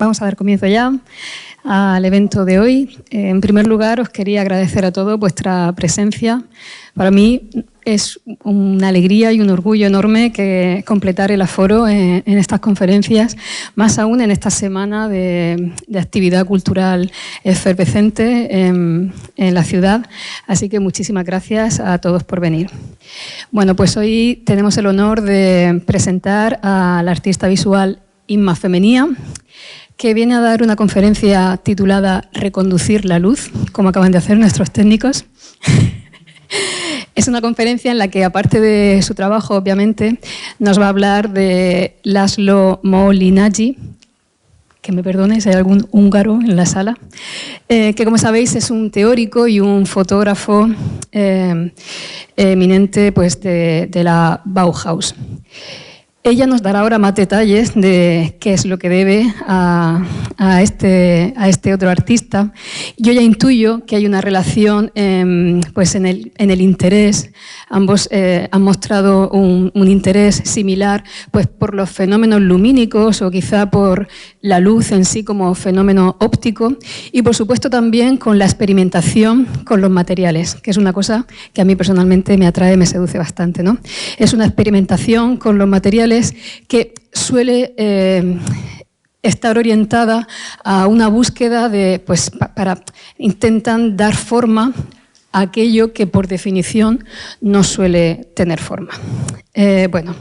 Vamos a dar comienzo ya al evento de hoy. En primer lugar, os quería agradecer a todos vuestra presencia. Para mí es una alegría y un orgullo enorme que completar el aforo en estas conferencias, más aún en esta semana de actividad cultural efervescente en la ciudad. Así que muchísimas gracias a todos por venir. Bueno, pues hoy tenemos el honor de presentar al artista visual Inma Femenía, que viene a dar una conferencia titulada Reconducir la luz, como acaban de hacer nuestros técnicos. Es una conferencia en la que, aparte de su trabajo, obviamente, nos va a hablar de Laszlo Moholy-Nagy, que me perdone si hay algún húngaro en la sala, que, como sabéis, es un teórico y un fotógrafo eminente pues, de la Bauhaus. Ella nos dará ahora más detalles de qué es lo que debe a este otro artista. Yo ya intuyo que hay una relación pues en el interés. Ambos han mostrado un interés similar pues, por los fenómenos lumínicos o quizá por la luz en sí como fenómeno óptico y, por supuesto, también con la experimentación con los materiales, que es una cosa que a mí personalmente me atrae, me seduce bastante, ¿no? Es una experimentación con los materiales que suele estar orientada a una búsqueda de, pues, intentan dar forma a aquello que por definición no suele tener forma. Bueno,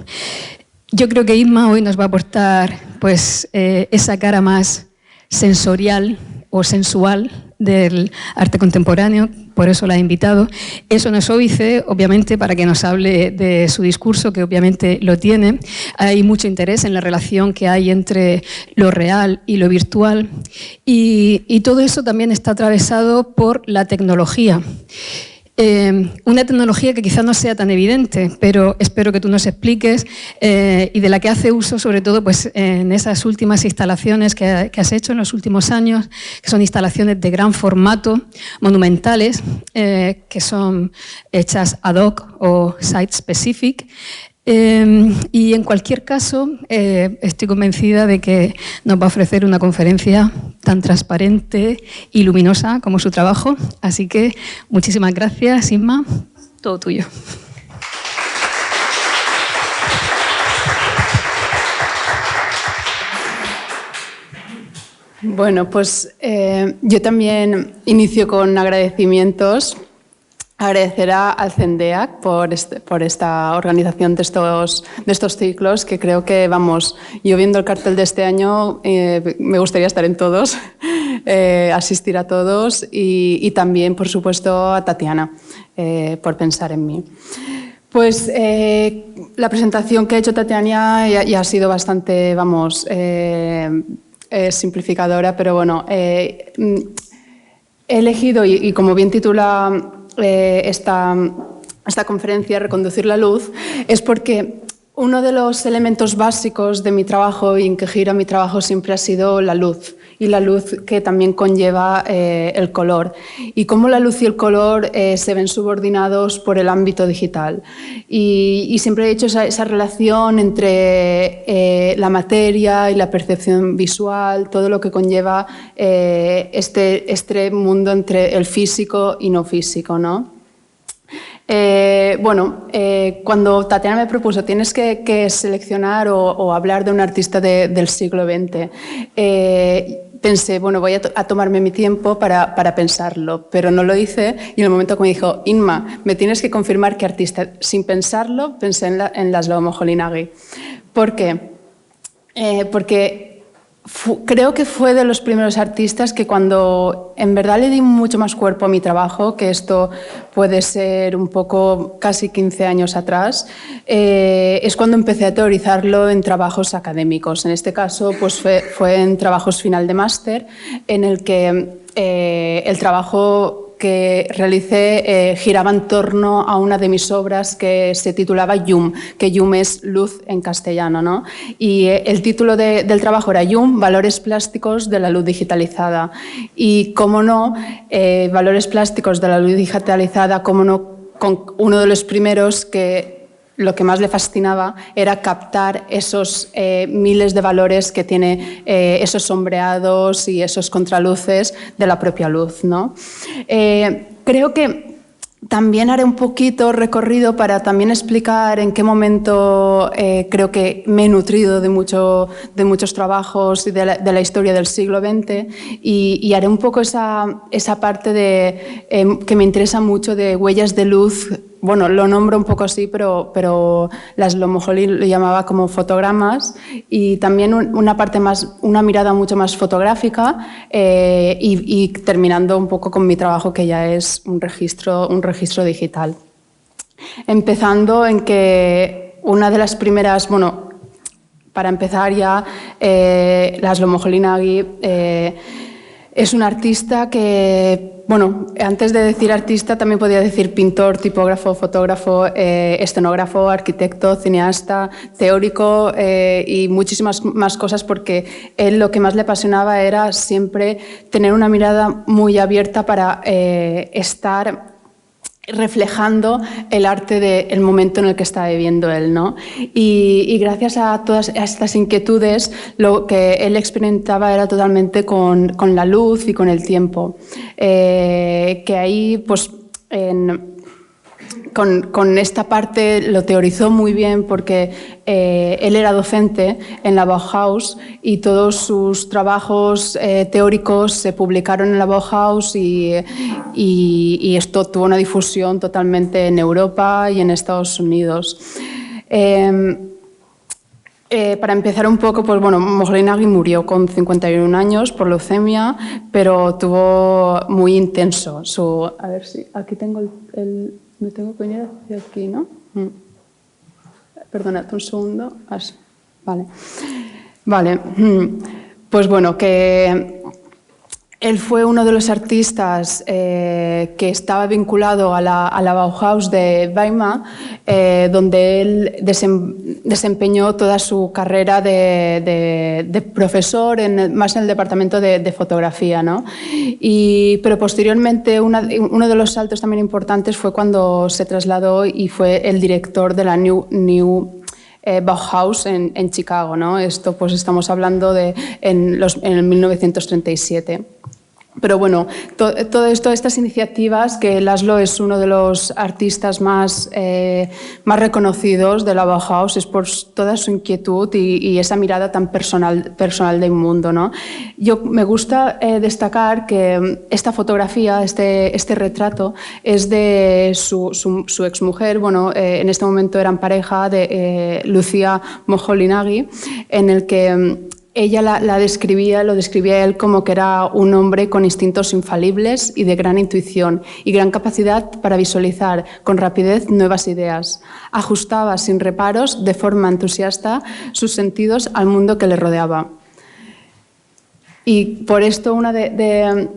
yo creo que Inma hoy nos va a aportar pues, esa cara más sensorial o sensual del arte contemporáneo, por eso la he invitado. Eso no es óbice, obviamente, para que nos hable de su discurso, que obviamente lo tiene. Hay mucho interés en la relación que hay entre lo real y lo virtual, y todo eso también está atravesado por la tecnología. Una tecnología que quizás no sea tan evidente, pero espero que tú nos expliques y de la que hace uso sobre todo pues, en esas últimas instalaciones que has hecho en los últimos años, que son instalaciones de gran formato, monumentales, que son hechas ad hoc o site-specific. Y en cualquier caso, estoy convencida de que nos va a ofrecer una conferencia tan transparente y luminosa como su trabajo. Así que muchísimas gracias, Inma. Todo tuyo. Bueno, pues yo también inicio con agradecimientos. Agradecer al CENDEAC por esta organización de estos ciclos, que creo que, vamos, yo viendo el cartel de este año me gustaría estar en todos, asistir a todos y también, por supuesto, a Tatiana por pensar en mí. Pues la presentación que ha hecho Tatiana ya ha sido bastante, vamos, simplificadora, pero bueno, he elegido, y como bien titula esta conferencia, Reconducir la luz, es porque uno de los elementos básicos de mi trabajo y en que gira mi trabajo siempre ha sido la luz, y la luz que también conlleva el color, y cómo la luz y el color se ven subordinados por el ámbito digital. Y siempre he hecho esa relación entre la materia y la percepción visual, todo lo que conlleva este mundo entre el físico y no físico, ¿no? Cuando Tatiana me propuso tienes que seleccionar o hablar de un artista del siglo XX, pensé, bueno, voy a tomarme mi tiempo para pensarlo, pero no lo hice, y en el momento que me dijo, Inma, me tienes que confirmar qué artista, sin pensarlo, pensé en Laszlo Moholy-Nagy. ¿Por qué? Porque creo que fue de los primeros artistas que, cuando en verdad le di mucho más cuerpo a mi trabajo, que esto puede ser un poco casi 15 años atrás, es cuando empecé a teorizarlo en trabajos académicos. En este caso pues fue en trabajos final de máster, en el que el trabajo que realicé giraba en torno a una de mis obras que se titulaba Llum, que Llum es luz en castellano, ¿no? Y el título del trabajo era Llum, valores plásticos de la luz digitalizada. Y, cómo no, valores plásticos de la luz digitalizada, cómo no, con uno de los primeros que lo que más le fascinaba era captar esos miles de valores que tiene esos sombreados y esos contraluces de la propia luz, ¿no? Creo que también haré un poquito recorrido para también explicar en qué momento creo que me he nutrido de muchos trabajos y de la historia del siglo XX y haré un poco esa parte que me interesa mucho de huellas de luz. Bueno, lo nombro un poco así, pero Laszlo Moholy lo llamaba como fotogramas y también una mirada mucho más fotográfica y terminando un poco con mi trabajo que ya es un registro digital. Empezando en que una de las primeras, bueno, para empezar ya, Laszlo Moholy-Nagy es un artista que, bueno, antes de decir artista también podría decir pintor, tipógrafo, fotógrafo, escenógrafo, arquitecto, cineasta, teórico y muchísimas más cosas, porque él lo que más le apasionaba era siempre tener una mirada muy abierta para estar reflejando el arte del momento en el que está viviendo él, ¿no? Y gracias a todas estas inquietudes, lo que él experimentaba era totalmente con la luz y con el tiempo. Que ahí, pues, con esta parte lo teorizó muy bien porque él era docente en la Bauhaus y todos sus trabajos teóricos se publicaron en la Bauhaus y esto tuvo una difusión totalmente en Europa y en Estados Unidos. Para empezar un poco, pues bueno, Moholy-Nagy murió con 51 años por leucemia, pero tuvo muy intenso a ver si aquí tengo me tengo que venir hacia aquí, ¿no? Perdonad un segundo. Vale. Pues bueno, que él fue uno de los artistas que estaba vinculado a la Bauhaus de Weimar, donde él desempeñó toda su carrera de profesor, más en el departamento de fotografía, ¿no? Pero posteriormente uno de los saltos también importantes fue cuando se trasladó y fue el director de la New Bauhaus en Chicago, ¿no? Esto pues estamos hablando en el 1937. Pero bueno, todo esto, estas iniciativas, que Laszlo es uno de los artistas más reconocidos de la Bauhaus, es por toda su inquietud y esa mirada tan personal del mundo, ¿no? Me gusta destacar que esta fotografía, este retrato, es de su exmujer, bueno, en este momento eran pareja, de Lucia Moholy-Nagy, en el que ella lo describía él como que era un hombre con instintos infalibles y de gran intuición y gran capacidad para visualizar con rapidez nuevas ideas. Ajustaba sin reparos, de forma entusiasta, sus sentidos al mundo que le rodeaba. Y por esto una de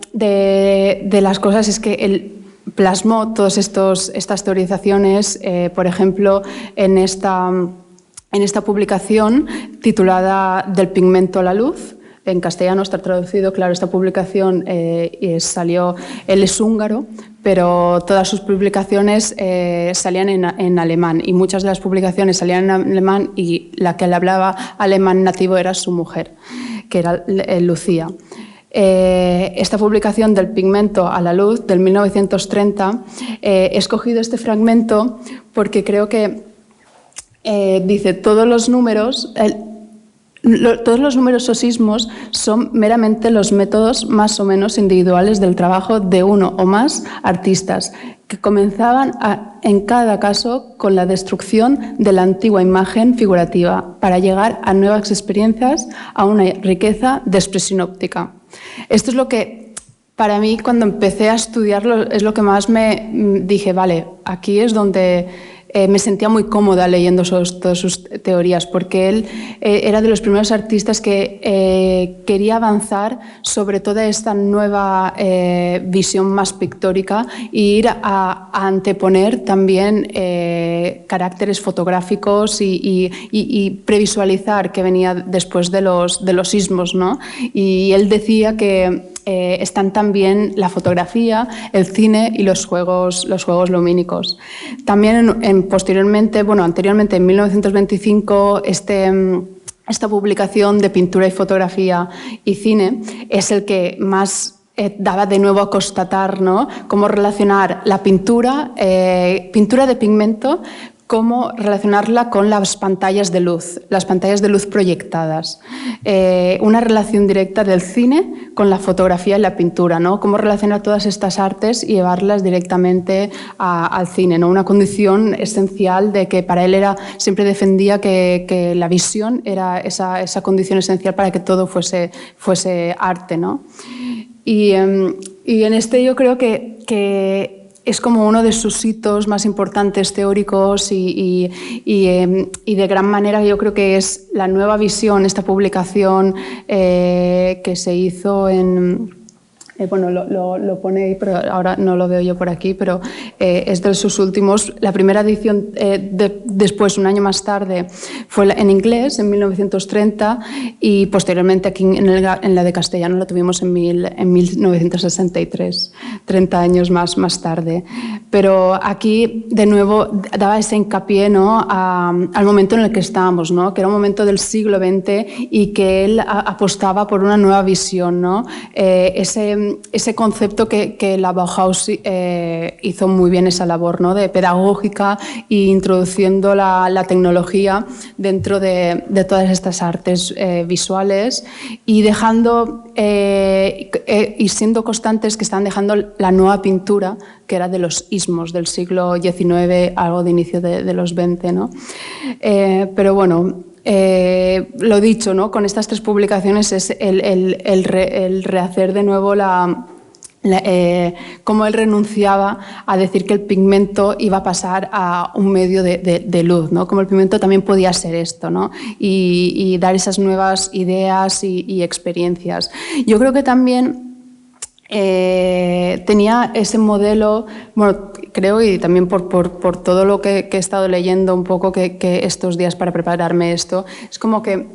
las cosas es que él plasmó todas estas teorizaciones, por ejemplo, en esta publicación titulada Del pigmento a la luz. En castellano está traducido, claro, esta publicación salió, él es húngaro, pero todas sus publicaciones salían en alemán y muchas de las publicaciones salían en alemán y la que le hablaba alemán nativo era su mujer, que era Lucía. Esta publicación del pigmento a la luz del 1930, he escogido este fragmento porque creo que dice, todos los números o sismos son meramente los métodos más o menos individuales del trabajo de uno o más artistas que comenzaban en cada caso con la destrucción de la antigua imagen figurativa para llegar a nuevas experiencias, a una riqueza de expresión óptica. Esto es lo que para mí, cuando empecé a estudiarlo, es lo que más me dije, vale, aquí es donde me sentía muy cómoda leyendo todas sus teorías, porque él era de los primeros artistas que quería avanzar sobre toda esta nueva visión más pictórica e ir a anteponer también caracteres fotográficos y previsualizar que venía después de los sismos, ¿no? Y él decía que están también la fotografía, el cine y los juegos lumínicos. También posteriormente, bueno, anteriormente en 1925, esta publicación de pintura y fotografía y cine es el que más daba de nuevo a constatar, ¿no?, cómo relacionar la pintura de pigmento, cómo relacionarla con las pantallas de luz proyectadas. Una relación directa del cine con la fotografía y la pintura, ¿no? Cómo relacionar todas estas artes y llevarlas directamente al cine, ¿no? Una condición esencial de que para él siempre defendía que la visión era esa condición esencial para que todo fuese arte, ¿no? Y en yo creo que es como uno de sus hitos más importantes teóricos y de gran manera yo creo que es la nueva visión, esta publicación que se hizo en... bueno, lo pone ahí, pero ahora no lo veo yo por aquí, pero es de sus últimos. La primera edición, después, un año más tarde, fue en inglés, en 1930, y posteriormente aquí en la de castellano la tuvimos en 1963, 30 años más tarde. Pero aquí, de nuevo, daba ese hincapié, ¿no?, al momento en el que estábamos, ¿no?, que era un momento del siglo XX y que él apostaba por una nueva visión, ¿no? Ese concepto que la Bauhaus hizo muy bien esa labor, ¿no?, de pedagógica e introduciendo la tecnología dentro de todas estas artes visuales y dejando y siendo constantes que están dejando la nueva pintura, que era de los ismos del siglo XIX, algo de inicio de los XX, ¿no? Pero bueno, lo dicho, ¿no?, con estas tres publicaciones es el rehacer de nuevo cómo él renunciaba a decir que el pigmento iba a pasar a un medio de luz, ¿no?, como el pigmento también podía ser esto, ¿no?, y dar esas nuevas ideas y experiencias. Yo creo que también tenía ese modelo, bueno, creo, y también por todo lo que he estado leyendo un poco que estos días para prepararme esto, es como que,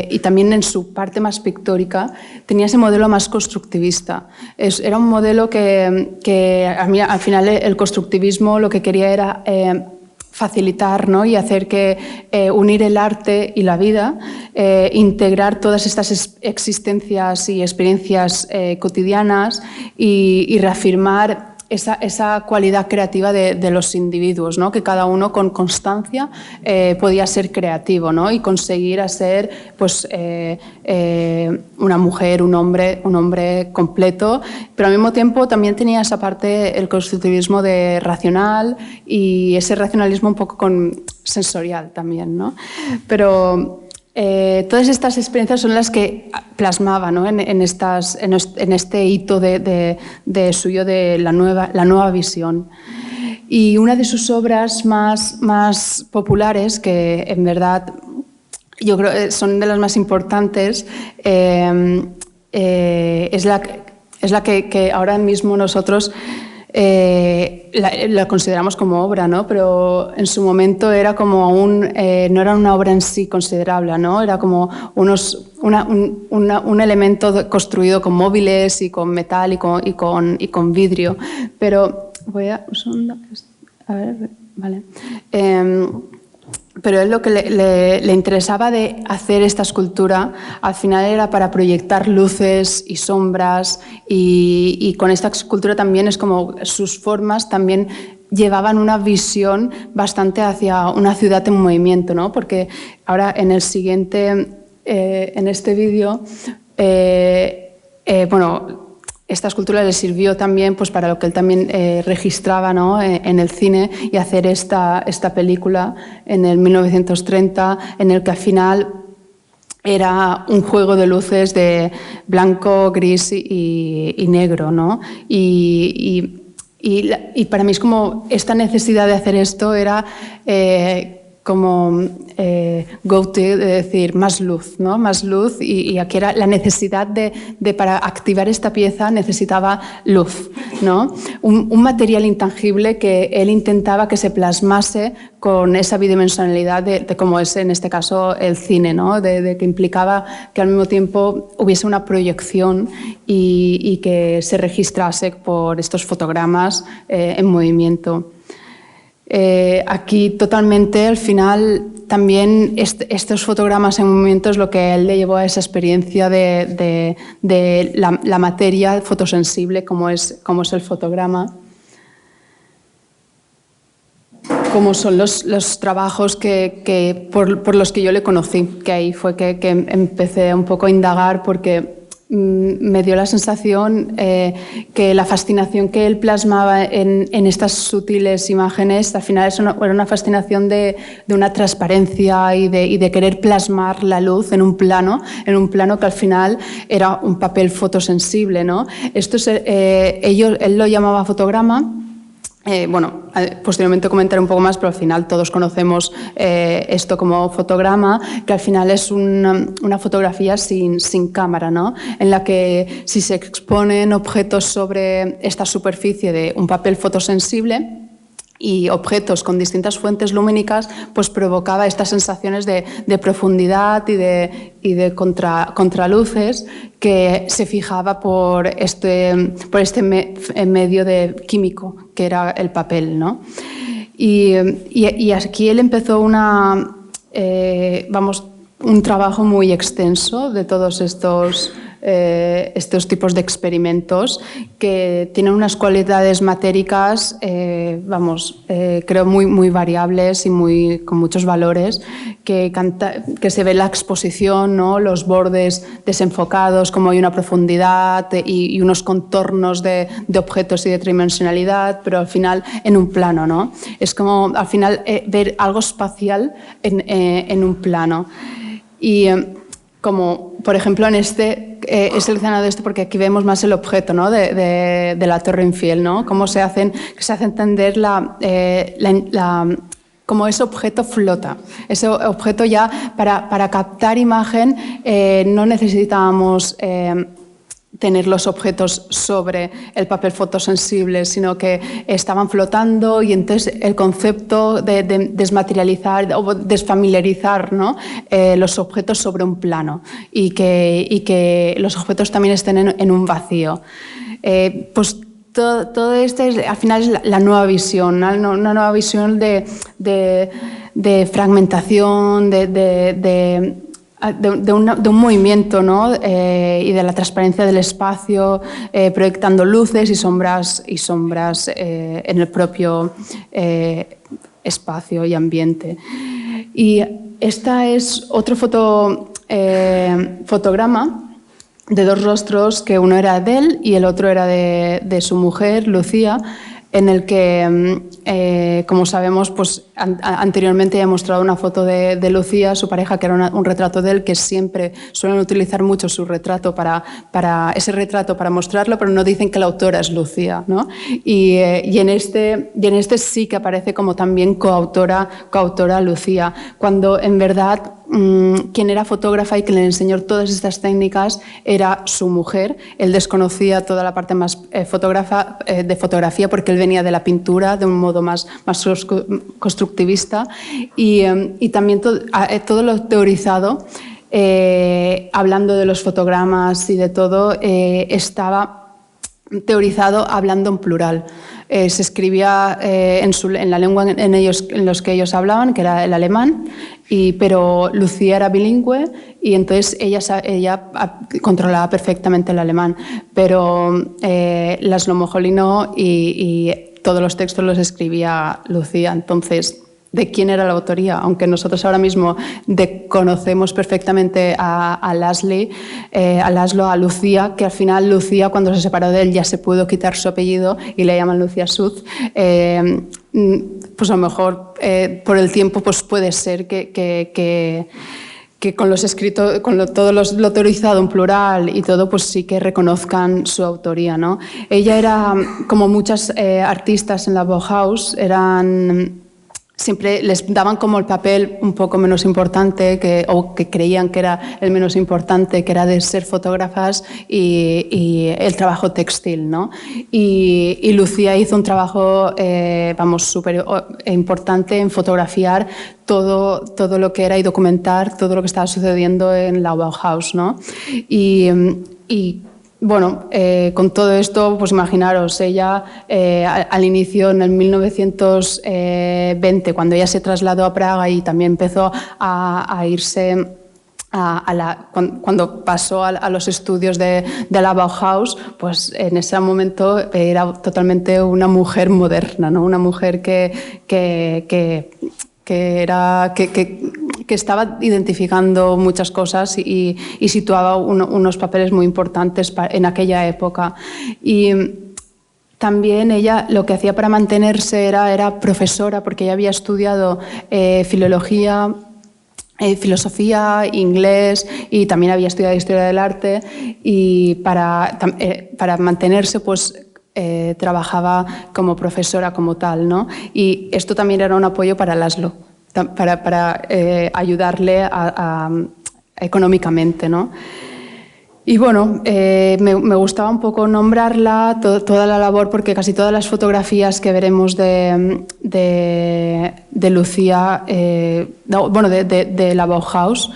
y también en su parte más pictórica, tenía ese modelo más constructivista. Era un modelo que a mí, al final, el constructivismo lo que quería era facilitar, ¿no?, y hacer que unir el arte y la vida, integrar todas estas existencias y experiencias cotidianas y reafirmar esa cualidad creativa de los individuos, ¿no?, que cada uno con constancia podía ser creativo, ¿no?, y conseguir ser pues, una mujer, un hombre completo, pero al mismo tiempo también tenía esa parte, el constructivismo de racional y ese racionalismo un poco sensorial también, ¿no? Pero todas estas experiencias son las que plasmaba, ¿no?, en este hito de suyo de la nueva visión. Y una de sus obras más populares, que en verdad yo creo que son de las más importantes, es la que ahora mismo nosotros la consideramos como obra, ¿no?, pero en su momento era como no era una obra en sí considerable, ¿no?, era como un elemento construido con móviles y con metal y con vidrio. Pero voy a ver, vale. Pero él lo que le interesaba de hacer esta escultura al final era para proyectar luces y sombras y con esta escultura también es como sus formas también llevaban una visión bastante hacia una ciudad en movimiento, ¿no? Porque ahora en el siguiente, en este vídeo, bueno, esta escultura le sirvió también pues, para lo que él también registraba, ¿no?, en el cine y hacer esta película en el 1930, en el que al final era un juego de luces de blanco, gris y negro, ¿no? Y para mí es como esta necesidad de hacer esto era go-to, de decir más luz, ¿no? Más luz, y aquí era la necesidad de para activar esta pieza necesitaba luz, ¿no? Un material intangible que él intentaba que se plasmase con esa bidimensionalidad de cómo es en este caso el cine, ¿no? De que implicaba que al mismo tiempo hubiese una proyección y que se registrase por estos fotogramas en movimiento. Aquí totalmente, al final, también estos fotogramas en movimiento es lo que él le llevó a esa experiencia de la materia fotosensible como es el fotograma. Como son los trabajos por los que yo le conocí, que ahí fue que empecé un poco a indagar, porque me dio la sensación que la fascinación que él plasmaba en estas sutiles imágenes al final era una fascinación de una transparencia y de querer plasmar la luz en un plano que al final era un papel fotosensible, ¿no? Él lo llamaba fotograma. Posteriormente comentaré un poco más, pero al final todos conocemos esto como fotograma, que al final es una fotografía sin cámara, ¿no? En la que si se exponen objetos sobre esta superficie de un papel fotosensible y objetos con distintas fuentes lumínicas, pues provocaba estas sensaciones de profundidad y de contraluces que se fijaba por este medio químico que era el papel, ¿no? Y aquí él empezó un trabajo muy extenso de todos estos tipos de experimentos que tienen unas cualidades matéricas, creo muy variables y con muchos valores, que se ve la exposición, ¿no? Los bordes desenfocados, como hay una profundidad y unos contornos de objetos y de tridimensionalidad, pero al final en un plano, ¿no? Es como al final ver algo espacial en un plano. Y como, por ejemplo, en he seleccionado esto porque aquí vemos más el objeto, ¿no? de la Torre Eiffel, ¿no? Cómo se hace entender cómo ese objeto flota. Ese objeto ya, para captar imagen, no necesitábamos tener los objetos sobre el papel fotosensible, sino que estaban flotando, y entonces el concepto de desmaterializar o desfamiliarizar, ¿no? Los objetos sobre un plano y que los objetos también estén en un vacío. Pues todo esto al final es la nueva visión, ¿no? Una nueva visión de fragmentación, de un movimiento, ¿no? Y de la transparencia del espacio, proyectando luces y sombras en el propio espacio y ambiente. Y esta es otro fotograma de dos rostros, que uno era de él y el otro era de su mujer, Lucía, en el que, como sabemos, pues anteriormente he mostrado una foto de Lucía, su pareja, que era un retrato de él, que siempre suelen utilizar mucho su retrato para mostrarlo, pero no dicen que la autora es Lucía, ¿no? Y en este sí que aparece como también coautora Lucía, cuando en verdad quien era fotógrafa y que le enseñó todas estas técnicas era su mujer. Él desconocía toda la parte más de fotografía, porque él venía de la pintura de un modo más constructivista, y también todo lo teorizado, hablando de los fotogramas y de todo, estaba teorizado hablando en plural. Se escribía en la lengua en los que ellos hablaban, que era el alemán, pero Lucía era bilingüe y entonces ella controlaba perfectamente el alemán, pero Laszlo Moholy no, y todos los textos los escribía Lucía. Entonces, ¿de quién era la autoría? Aunque nosotros ahora mismo conocemos perfectamente a Laszlo, a Lucía, que al final Lucía, cuando se separó de él, ya se pudo quitar su apellido y le llaman Lucía Suz. Pues a lo mejor por el tiempo pues puede ser que con los escritos, todo lo teorizado en plural y todo, pues sí que reconozcan su autoría, ¿no? Ella era, como muchas artistas en la Bauhaus, eran siempre les daban como el papel un poco menos importante, o que creían que era el menos importante, que era de ser fotógrafas y el trabajo textil, ¿no? Y Lucía hizo un trabajo, súper importante en fotografiar todo lo que era y documentar todo lo que estaba sucediendo en la Bauhaus, ¿no? Y bueno, con todo esto, pues imaginaros, ella al inicio, en el 1920, cuando ella se trasladó a Praga y también empezó a irse cuando pasó a los estudios de la Bauhaus, pues en ese momento era totalmente una mujer moderna, ¿no? Una mujer que estaba identificando muchas cosas y situaba unos papeles muy importantes en aquella época. Y también ella lo que hacía para mantenerse era profesora, porque ella había estudiado filología, filosofía, inglés, y también había estudiado historia del arte, y para mantenerse pues trabajaba como profesora como tal, ¿no? Y esto también era un apoyo para Laszlo, para ayudarle económicamente, ¿no? Y bueno, me gustaba un poco nombrarla, toda la labor, porque casi todas las fotografías que veremos de Lucía, de la Bauhaus,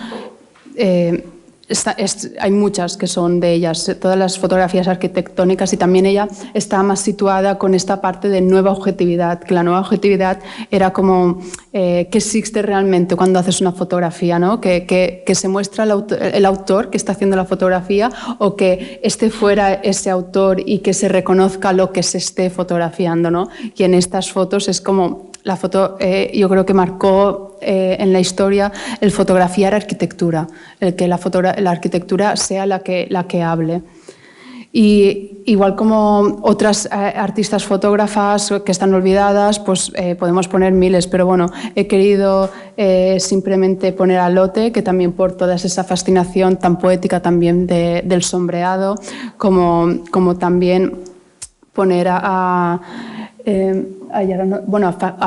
hay muchas que son de ellas, todas las fotografías arquitectónicas, y también ella está más situada con esta parte de nueva objetividad, que la nueva objetividad era como qué existe realmente cuando haces una fotografía, ¿no? Que se muestra el autor que está haciendo la fotografía, o que esté fuera ese autor y que se reconozca lo que se esté fotografiando, ¿no? Y en estas fotos es como la foto, yo creo que marcó en la historia el fotografiar arquitectura, el que la arquitectura sea la que hable. Y igual como otras artistas fotógrafas que están olvidadas, pues podemos poner miles, pero bueno, he querido simplemente poner a Lotte, que también por toda esa fascinación tan poética también del sombreado, como también poner a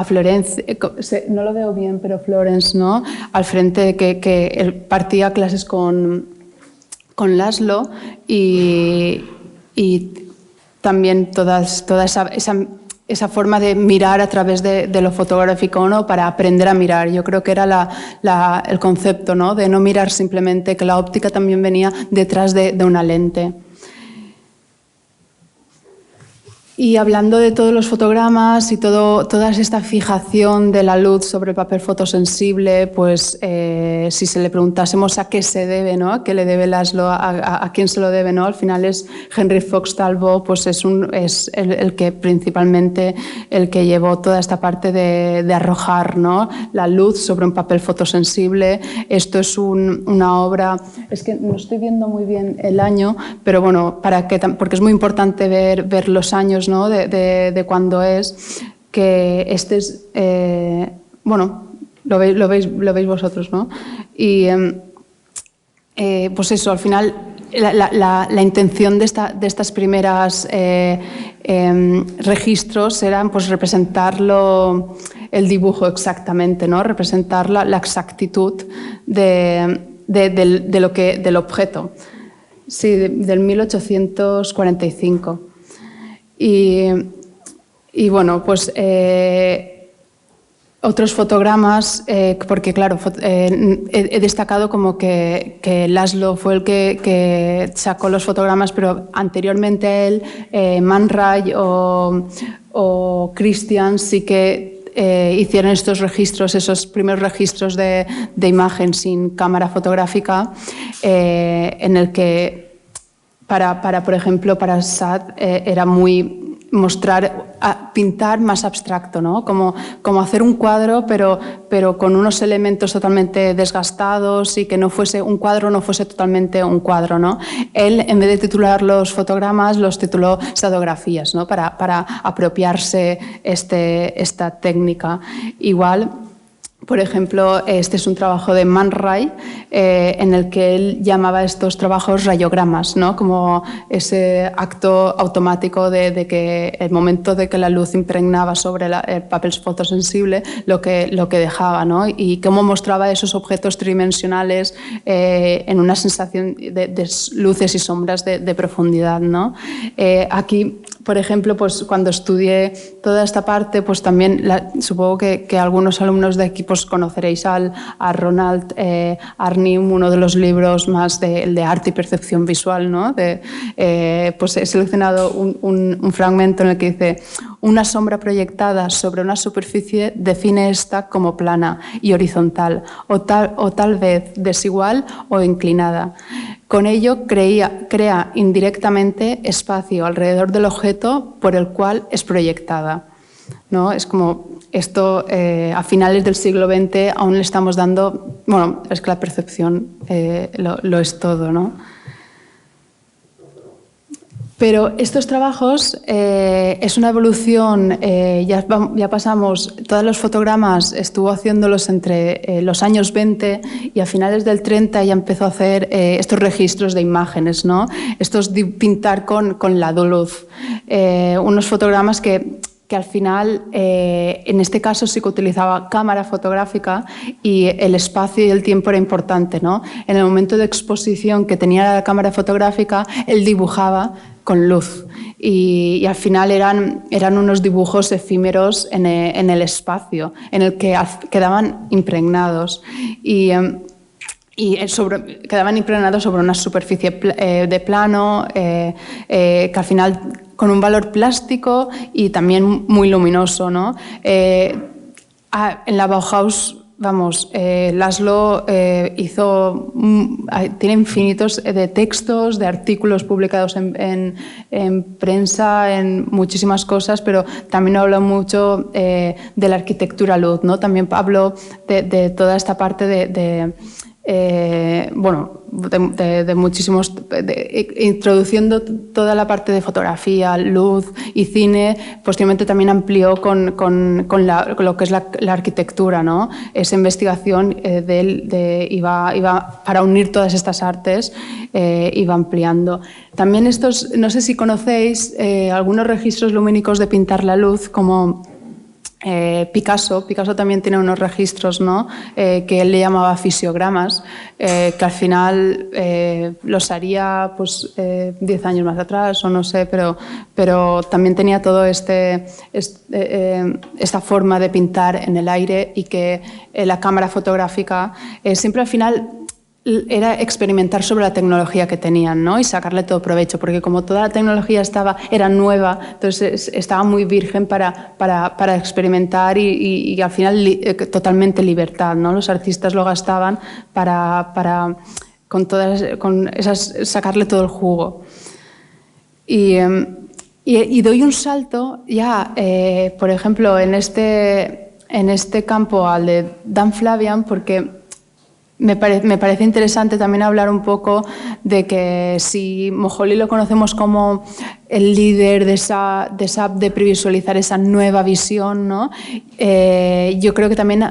Florence, no lo veo bien, pero Florence, ¿no? Al frente, que él partía clases con Laszlo, y también toda esa forma de mirar a través de lo fotográfico, ¿no? Para aprender a mirar. Yo creo que era el concepto, ¿no? De no mirar simplemente, que la óptica también venía detrás de una lente. Y hablando de todos los fotogramas y toda esta fijación de la luz sobre el papel fotosensible, pues si se le preguntásemos a qué se debe, ¿no? ¿A qué le debe Laszlo? ¿A quién se lo debe, ¿no? Al final es Henry Fox Talbot, pues es el que principalmente el que llevó toda esta parte de arrojar, ¿no? La luz sobre un papel fotosensible. Esto es una obra, es que no estoy viendo muy bien el año, pero bueno, porque es muy importante ver los años, ¿no? de cuándo es, que este es, bueno, lo veis vosotros, ¿no? Y pues eso, al final la intención de estas primeras registros eran pues representarlo, el dibujo exactamente, ¿no? Representar la exactitud del objeto. Sí, del 1845. Y bueno, pues otros fotogramas, porque claro, he destacado como que Laszlo fue el que sacó los fotogramas, pero anteriormente a él, Man Ray o Christian sí que hicieron estos registros, esos primeros registros de imagen sin cámara fotográfica, en el que por ejemplo, para Sade era muy pintar más abstracto, ¿no? Como hacer un cuadro, pero con unos elementos totalmente desgastados, y que un cuadro no fuese totalmente un cuadro, ¿no? Él, en vez de titular los fotogramas, los tituló sadografías, ¿no? Para apropiarse esta técnica. Igual Por ejemplo, este es un trabajo de Man Ray, en el que él llamaba a estos trabajos rayogramas, ¿no? Como ese acto automático de que el momento de que la luz impregnaba sobre el papel fotosensible lo que dejaba, ¿no? Y cómo mostraba esos objetos tridimensionales en una sensación de luces y sombras de profundidad, ¿no? Aquí, por ejemplo, pues cuando estudié toda esta parte, pues también supongo que algunos alumnos de aquí pues conoceréis a Ronald Arnim, uno de los libros más de arte y percepción visual, ¿no? Pues he seleccionado un fragmento en el que dice: una sombra proyectada sobre una superficie define esta como plana y horizontal, o tal vez desigual o inclinada. Con ello crea indirectamente espacio alrededor del objeto por el cual es proyectada, ¿no? Es como esto, a finales del siglo XX aún le estamos dando, bueno, es que la percepción lo es todo, ¿no? Pero estos trabajos es una evolución, ya pasamos, todos los fotogramas estuvo haciéndolos entre los años 20 y a finales del 30 ya empezó a hacer estos registros de imágenes, ¿no? Estos de pintar con la luz. Unos fotogramas que al final, en este caso sí que utilizaba cámara fotográfica y el espacio y el tiempo era importante, ¿no? En el momento de exposición que tenía la cámara fotográfica, él dibujaba con luz y al final eran unos dibujos efímeros en el espacio, en el que quedaban impregnados quedaban impregnados sobre una superficie de plano que al final con un valor plástico y también muy luminoso, ¿no? En la Bauhaus, vamos, Laszlo tiene infinitos de textos, de artículos publicados en prensa, en muchísimas cosas, pero también habló mucho de la arquitectura luz, ¿no? También habló de toda esta parte de muchísimos, introduciendo toda la parte de fotografía, luz y cine. Posteriormente también amplió con lo que es la arquitectura, ¿no? Esa investigación de él iba para unir todas estas artes, iba ampliando. También estos, no sé si conocéis algunos registros lumínicos de pintar la luz, como Picasso también tiene unos registros, ¿no? Que él le llamaba fisiogramas, que al final los haría pues, 10 años más atrás o no sé, pero también tenía todo esta forma de pintar en el aire y que la cámara fotográfica siempre al final era experimentar sobre la tecnología que tenían, ¿no? Y sacarle todo provecho, porque como toda la tecnología era nueva, entonces estaba muy virgen para experimentar y al final totalmente libertad, ¿no? Los artistas lo gastaban sacarle todo el jugo. Y doy un salto ya, por ejemplo, en este campo al de Dan Flavian, porque me parece interesante también hablar un poco de que si Moholy lo conocemos como el líder de previsualizar esa nueva visión, ¿no? Yo creo que también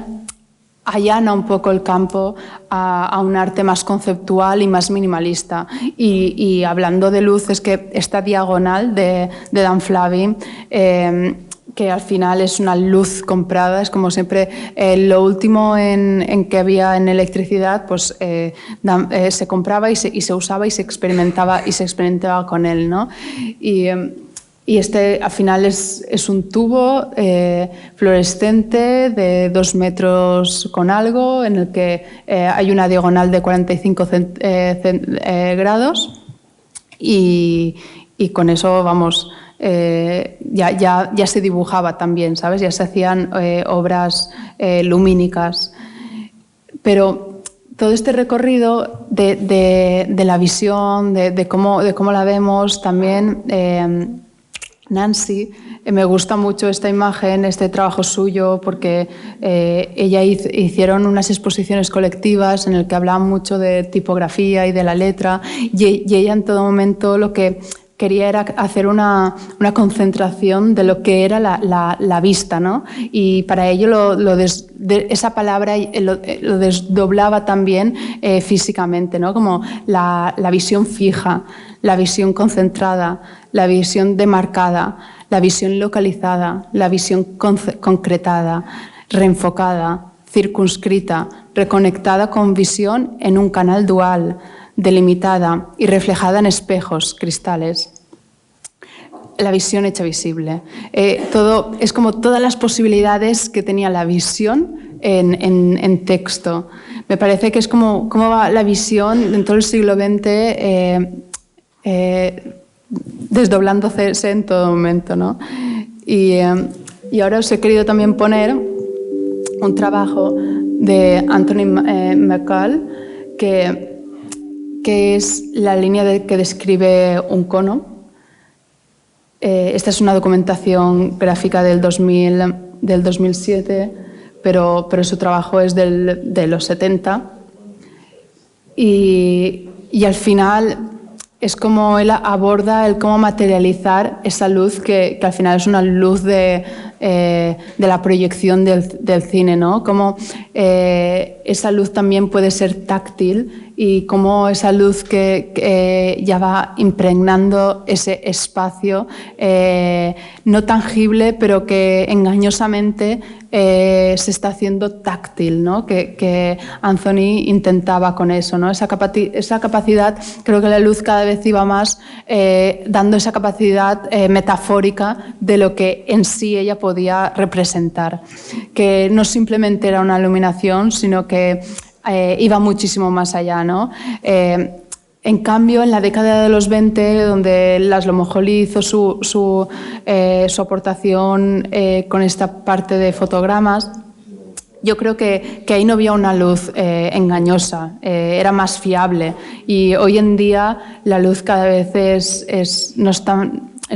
allana un poco el campo a un arte más conceptual y más minimalista. Y hablando de luz, es que esta diagonal de Dan Flavin, que al final es una luz comprada, es como siempre lo último en que había en electricidad, pues se compraba y se usaba y se experimentaba con él, ¿no? Y este al final es un tubo fluorescente de 2 metros con algo, en el que hay una diagonal de 45 grados y con eso, vamos, ya se dibujaba también, ¿sabes? Ya se hacían obras lumínicas. Pero todo este recorrido de la visión, de cómo la vemos también, Nancy, me gusta mucho esta imagen, este trabajo suyo, porque ella hicieron unas exposiciones colectivas en el que hablaban mucho de tipografía y de la letra, y ella en todo momento lo que quería era hacer una concentración de lo que era la vista, ¿no? Y para ello esa palabra lo desdoblaba también físicamente, ¿no? Como la visión fija, la visión concentrada, la visión demarcada, la visión localizada, la visión concretada, reenfocada, circunscrita, reconectada con visión en un canal dual, delimitada y reflejada en espejos, cristales. La visión hecha visible. Es como todas las posibilidades que tenía la visión en texto. Me parece que es como cómo va la visión en todo el siglo XX desdoblándose en todo momento, ¿no? Y ahora os he querido también poner un trabajo de Anthony McCall que es la línea que describe un cono. Esta es una documentación gráfica del 2007, pero su trabajo es de los 70. Y al final es como él aborda el cómo materializar esa luz que al final es una luz de la proyección del cine, ¿no? Cómo esa luz también puede ser táctil y cómo esa luz que ya va impregnando ese espacio no tangible, pero que engañosamente se está haciendo táctil, ¿no? Que Anthony intentaba con eso, ¿no? Esa capacidad, creo que la luz cada vez iba más dando esa capacidad metafórica de lo que en sí ella podía representar, que no simplemente era una iluminación, sino que iba muchísimo más allá, ¿no? En cambio, en la década de los 20, donde Laszlo Moholy hizo su aportación con esta parte de fotogramas, yo creo que ahí no había una luz engañosa, era más fiable. Y hoy en día la luz cada vez es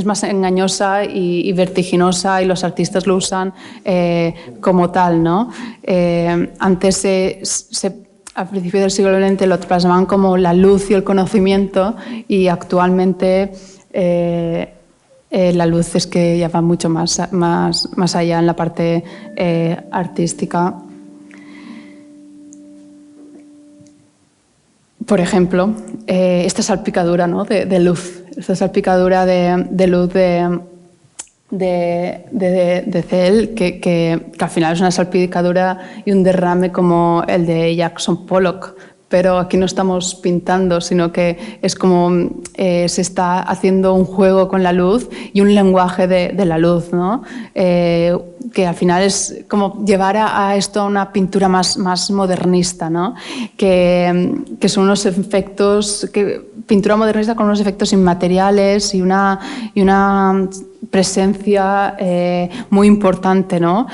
más engañosa y vertiginosa, y los artistas lo usan como tal, ¿no? Antes al principio del siglo XX lo plasmaban como la luz y el conocimiento, y actualmente la luz es que ya va mucho más allá en la parte artística. Por ejemplo, esta salpicadura, ¿no? de luz, esta salpicadura de luz de Cel, que al final es una salpicadura y un derrame como el de Jackson Pollock, pero aquí no estamos pintando, sino que es como se está haciendo un juego con la luz y un lenguaje de la luz, ¿no? Que al final es como llevar a esto a una pintura más modernista, ¿no? Que son unos efectos, pintura modernista con unos efectos inmateriales y una presencia muy importante, ¿no?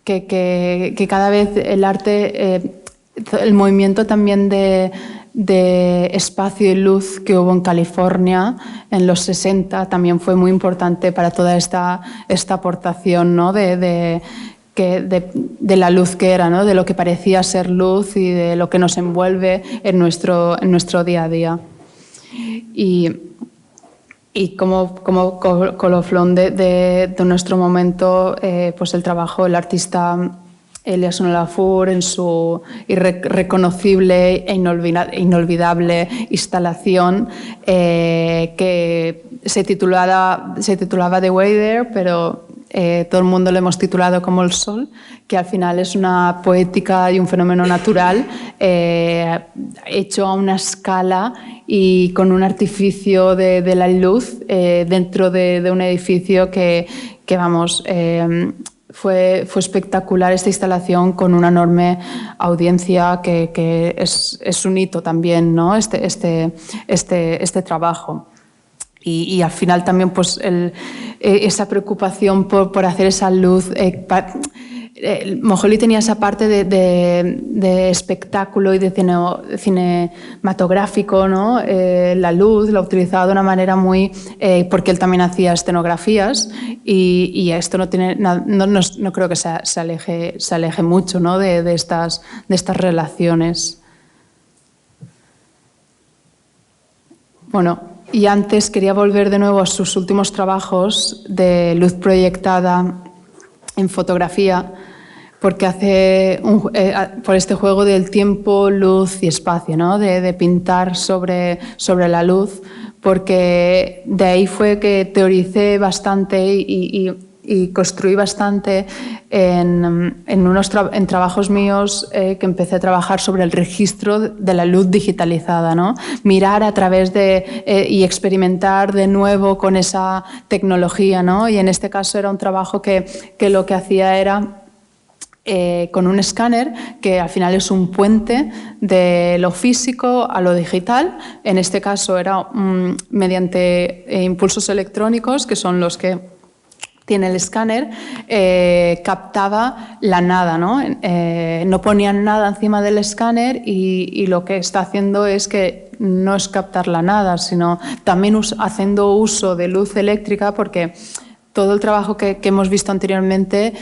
Que cada vez el arte, el movimiento también de espacio y luz que hubo en California en los 60 también fue muy importante para toda esta aportación, ¿no? de la luz que era, ¿no? De lo que parecía ser luz y de lo que nos envuelve en nuestro día a día. Y como colofón de nuestro momento, pues el trabajo del artista Elias Olafur en su reconocible e inolvidable instalación que se titulaba The Way There, pero todo el mundo lo hemos titulado como El Sol, que al final es una poética y un fenómeno natural hecho a una escala y con un artificio de la luz dentro de un edificio que vamos... Fue espectacular esta instalación, con una enorme audiencia que es un hito también, ¿no? Este trabajo. Y al final también pues esa preocupación por hacer esa luz. Moholy tenía esa parte de espectáculo y de cinematográfico, ¿no? La luz la utilizaba de una manera muy... porque él también hacía escenografías y esto no creo que se aleje mucho, ¿no? de estas relaciones. Bueno, y antes quería volver de nuevo a sus últimos trabajos de luz proyectada en fotografía, porque por este juego del tiempo, luz y espacio, ¿no? de pintar sobre la luz, porque de ahí fue que teoricé bastante y construí bastante en trabajos míos que empecé a trabajar sobre el registro de la luz digitalizada, ¿no? Mirar a través y experimentar de nuevo con esa tecnología, ¿no? Y en este caso era un trabajo que lo que hacía era con un escáner que al final es un puente de lo físico a lo digital. En este caso era mediante impulsos electrónicos, que son los que tiene el escáner, captaba la nada, ¿no? No ponían nada encima del escáner y lo que está haciendo es que no es captar la nada, sino también haciendo uso de luz eléctrica, porque todo el trabajo que hemos visto anteriormente,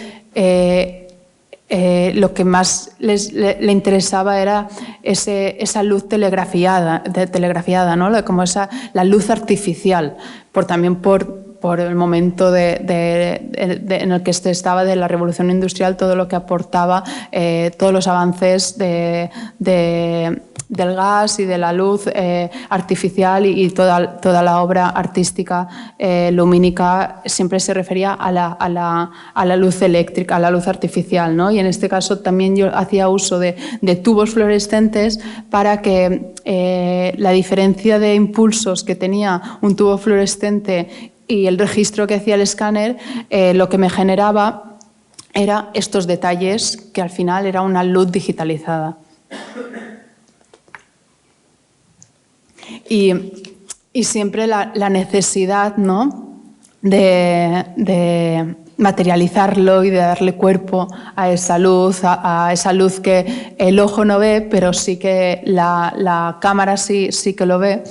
lo que más le interesaba era esa luz telegrafiada, ¿no? Como la luz artificial, también por el momento en el que estaba de la revolución industrial, todo lo que aportaba, todos los avances del gas y de la luz artificial y toda la obra artística lumínica siempre se refería a la luz eléctrica, a la luz artificial, ¿no? Y en este caso también yo hacía uso de tubos fluorescentes para que la diferencia de impulsos que tenía un tubo fluorescente y el registro que hacía el escáner, lo que me generaba era estos detalles, que al final era una luz digitalizada. Y siempre la necesidad, ¿no?, de materializarlo y de darle cuerpo a esa luz, a esa luz que el ojo no ve, pero sí que la cámara sí que lo ve.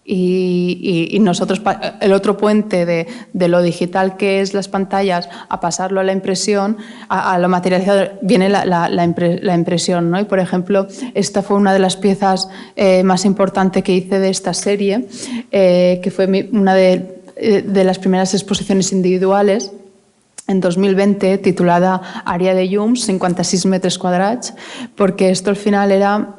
Y nosotros, el otro puente de lo digital que es las pantallas, a pasarlo a la impresión, a lo materializado, viene la impresión, ¿no? Y por ejemplo, esta fue una de las piezas más importantes que hice de esta serie, que fue una de las primeras exposiciones individuales en 2020, titulada Àrea de llums, 56 metres quadrats, porque esto al final era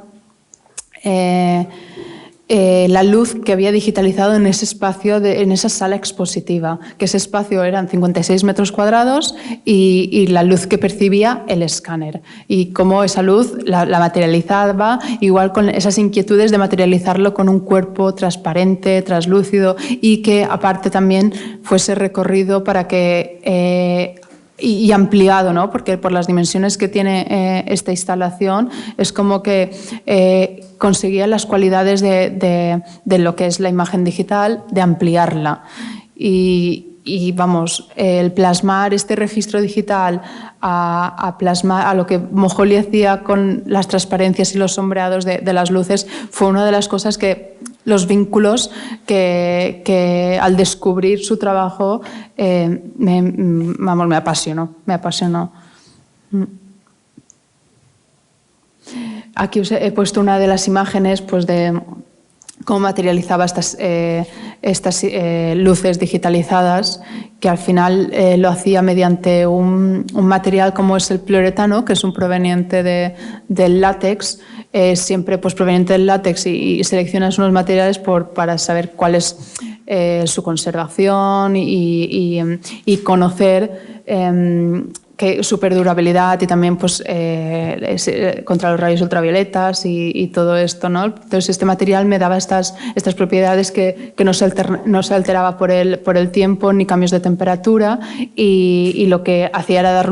la luz que había digitalizado en ese espacio, en esa sala expositiva, que ese espacio eran 56 metros cuadrados y la luz que percibía el escáner, y cómo esa luz la materializaba, igual con esas inquietudes de materializarlo con un cuerpo transparente, translúcido, y que aparte también fuese recorrido para que y ampliado, ¿no? Porque por las dimensiones que tiene esta instalación es como que conseguía las cualidades de lo que es la imagen digital, de ampliarla. Y vamos, el plasmar este registro digital a plasmar a lo que Moholy hacía con las transparencias y los sombreados de las luces, fue una de las cosas los vínculos que al descubrir su trabajo me apasionó. Aquí os he puesto una de las imágenes, pues, de cómo materializaba estas luces digitalizadas, que al final lo hacía mediante un material como es el poliuretano, que es un proveniente del látex, siempre pues proveniente del látex, y seleccionas unos materiales para saber cuál es su conservación y conocer su perdurabilidad, y también pues, contra los rayos ultravioletas y todo esto, ¿no? Entonces este material me daba estas propiedades que no se alteraba por el tiempo ni cambios de temperatura, y lo que hacía era dar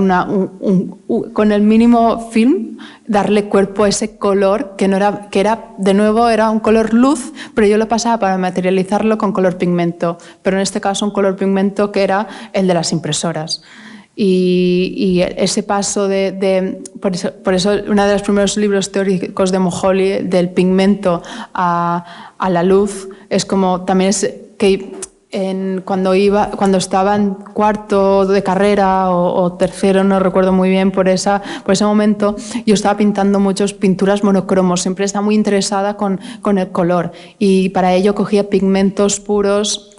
con el mínimo film, darle cuerpo a ese color que era de nuevo era un color luz, pero yo lo pasaba para materializarlo con color pigmento, pero en este caso un color pigmento que era el de las impresoras. Y ese paso por eso uno de los primeros libros teóricos de Moholy, del pigmento a la luz, es como también es que cuando estaba en cuarto de carrera o tercero, no recuerdo muy bien, por ese momento, yo estaba pintando muchas pinturas monocromos, siempre estaba muy interesada con el color y para ello cogía pigmentos puros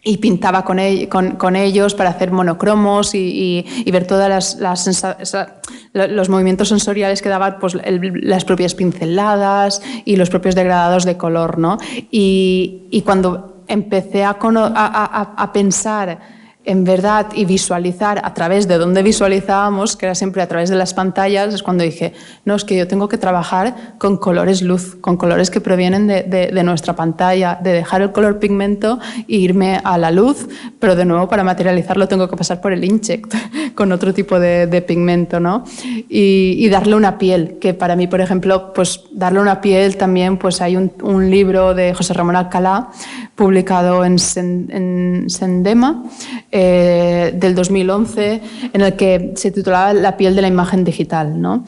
y pintaba con ellos para hacer monocromos y ver todas los movimientos sensoriales que daban pues, las propias pinceladas y los propios degradados de color, ¿no? Y cuando empecé a pensar en verdad y visualizar a través de donde visualizábamos, que era siempre a través de las pantallas, es cuando dije, no, es que yo tengo que trabajar con colores luz, con colores que provienen de nuestra pantalla, de dejar el color pigmento e irme a la luz, pero de nuevo para materializarlo tengo que pasar por el inkjet con otro tipo de pigmento, ¿no? Y darle una piel, que para mí, por ejemplo, pues darle una piel también, pues hay un libro de José Ramón Alcalá, publicado en Sendema, del 2011, en el que se titulaba La piel de la imagen digital, ¿no?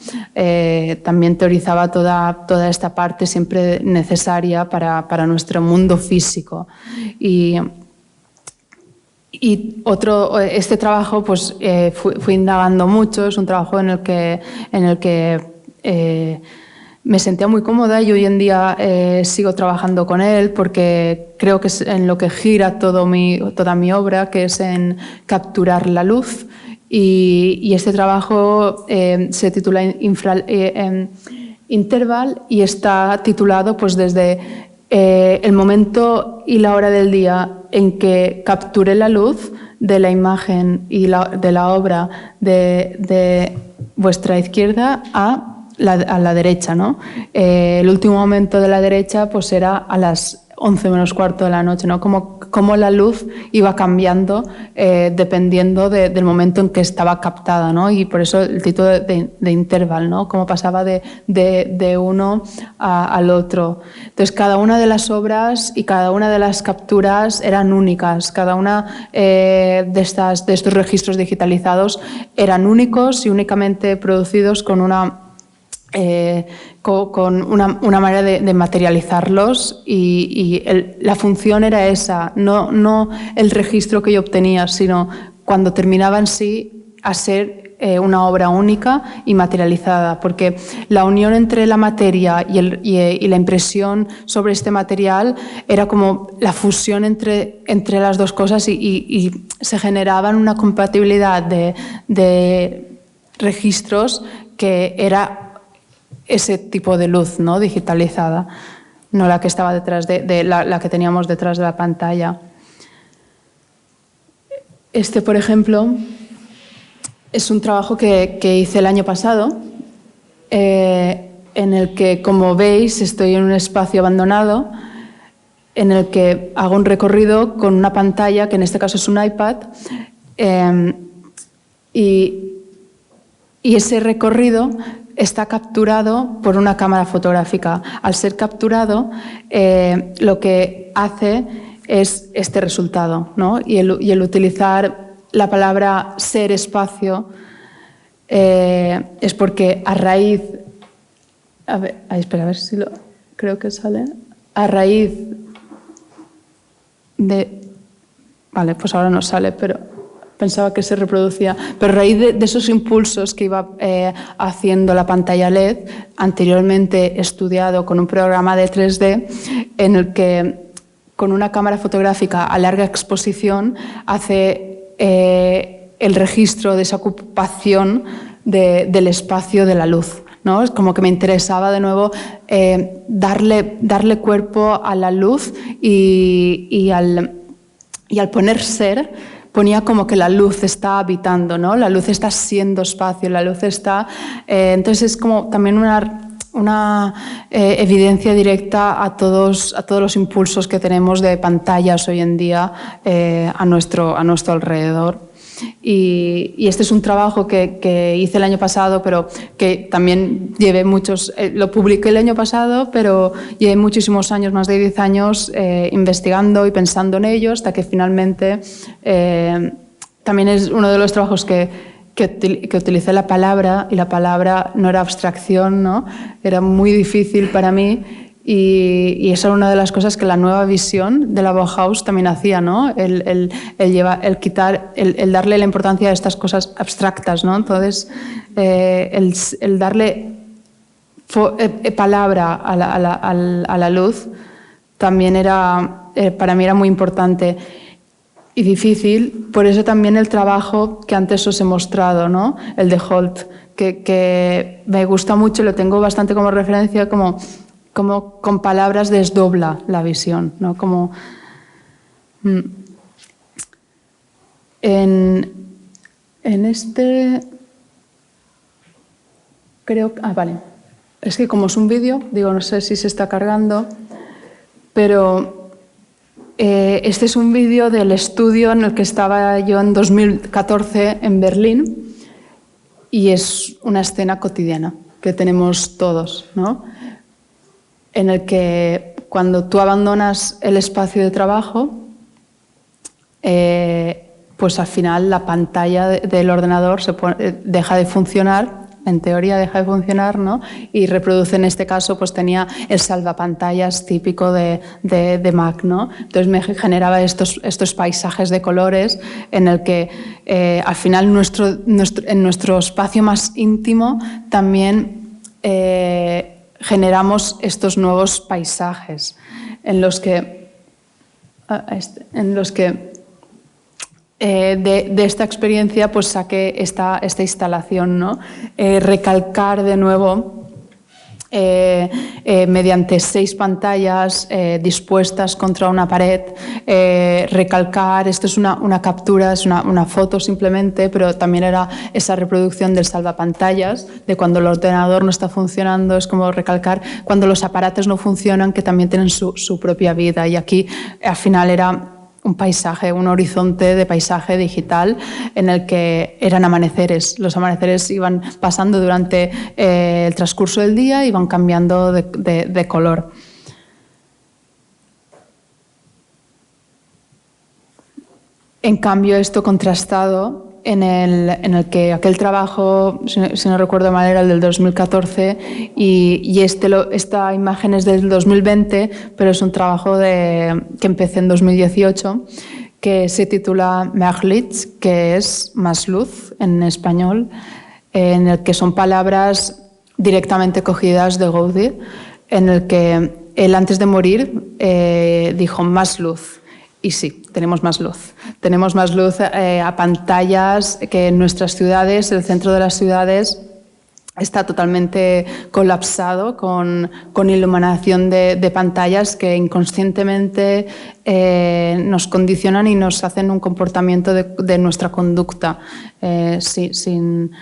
También teorizaba toda esta parte siempre necesaria para nuestro mundo físico. Y este trabajo pues, fui indagando mucho, es un trabajo en el que me sentía muy cómoda y hoy en día sigo trabajando con él porque creo que es en lo que gira toda mi obra, que es en capturar la luz. Y este trabajo se titula Interval y está titulado pues, desde el momento y la hora del día en que capturé la luz de la imagen y de la obra de vuestra izquierda a la derecha, ¿no? El último momento de la derecha pues era a las 11 menos cuarto de la noche, ¿no? Como la luz iba cambiando dependiendo del momento en que estaba captada, ¿no? Y por eso el título de Interval, ¿no? Cómo pasaba de uno al otro. Entonces, cada una de las obras y cada una de las capturas eran únicas. Cada una de estos registros digitalizados eran únicos y únicamente producidos con una manera de materializarlos y la función era esa, no el registro que yo obtenía, sino cuando terminaba en sí a ser una obra única y materializada, porque la unión entre la materia y la impresión sobre este material era como la fusión entre las dos cosas y se generaban una compatibilidad de registros que era ese tipo de luz, ¿no? Digitalizada, no la que estaba detrás la que teníamos detrás de la pantalla. Este, por ejemplo, es un trabajo que hice el año pasado, en el que, como veis, estoy en un espacio abandonado, en el que hago un recorrido con una pantalla, que en este caso es un iPad, y ese recorrido está capturado por una cámara fotográfica. Al ser capturado, lo que hace es este resultado, ¿no? Y el utilizar la palabra ser-espacio es porque a raíz... espera, a ver si lo... Creo que sale. A raíz de... Vale, pues ahora no sale, pero... Pensaba que se reproducía, pero a raíz de esos impulsos que iba haciendo la pantalla LED, anteriormente estudiado con un programa de 3D, en el que con una cámara fotográfica a larga exposición hace el registro de esa ocupación del espacio de la luz, ¿no? Es como que me interesaba de nuevo darle cuerpo a la luz y al poner ser, ponía como que la luz está habitando, ¿no? La luz está siendo espacio, la luz está... entonces es como también una evidencia directa a todos los impulsos que tenemos de pantallas hoy en día a nuestro alrededor. Y este es un trabajo que hice el año pasado, pero que también llevé lo publiqué el año pasado, pero llevé muchísimos años, más de 10 años, investigando y pensando en ello, hasta que finalmente también es uno de los trabajos que utilicé la palabra, y la palabra no era abstracción, ¿no? Era muy difícil para mí, Y esa era una de las cosas que la nueva visión de la Bauhaus también hacía, ¿no? El darle la importancia a estas cosas abstractas, ¿no? Entonces, el darle palabra a la luz también para mí era muy importante y difícil. Por eso también el trabajo que antes os he mostrado, ¿no? El de Holt, que me gusta mucho, lo tengo bastante como referencia, como con palabras desdobla la visión, ¿no? Como en este creo, vale, es que como es un vídeo, digo, no sé si se está cargando, pero este es un vídeo del estudio en el que estaba yo en 2014 en Berlín, y es una escena cotidiana que tenemos todos, ¿no? En el que cuando tú abandonas el espacio de trabajo, pues al final la pantalla del ordenador deja de funcionar, en teoría deja de funcionar, ¿no? Y reproduce, en este caso, pues tenía el salvapantallas típico de Mac, ¿no? Entonces me generaba estos paisajes de colores en el que al final en nuestro espacio más íntimo también generamos estos nuevos paisajes en los que de esta experiencia pues saqué esta instalación, ¿no? Recalcar de nuevo mediante 6 pantallas dispuestas contra una pared, recalcar, esto es una captura, es una foto simplemente, pero también era esa reproducción del salvapantallas, de cuando el ordenador no está funcionando, es como recalcar cuando los aparatos no funcionan, que también tienen su propia vida, y aquí al final era un paisaje, un horizonte de paisaje digital en el que eran amaneceres. Los amaneceres iban pasando durante el transcurso del día y iban cambiando de color. En cambio, esto contrastado en el que aquel trabajo, si no recuerdo mal, era el del 2014 y esta imagen es del 2020, pero es un trabajo que empecé en 2018, que se titula Mehr Licht, que es más luz en español, en el que son palabras directamente cogidas de Gaudí, en el que él antes de morir dijo más luz. Y sí, tenemos más luz. Tenemos más luz a pantallas que en nuestras ciudades, el centro de las ciudades, está totalmente colapsado con iluminación de pantallas que inconscientemente nos condicionan y nos hacen un comportamiento de nuestra conducta sin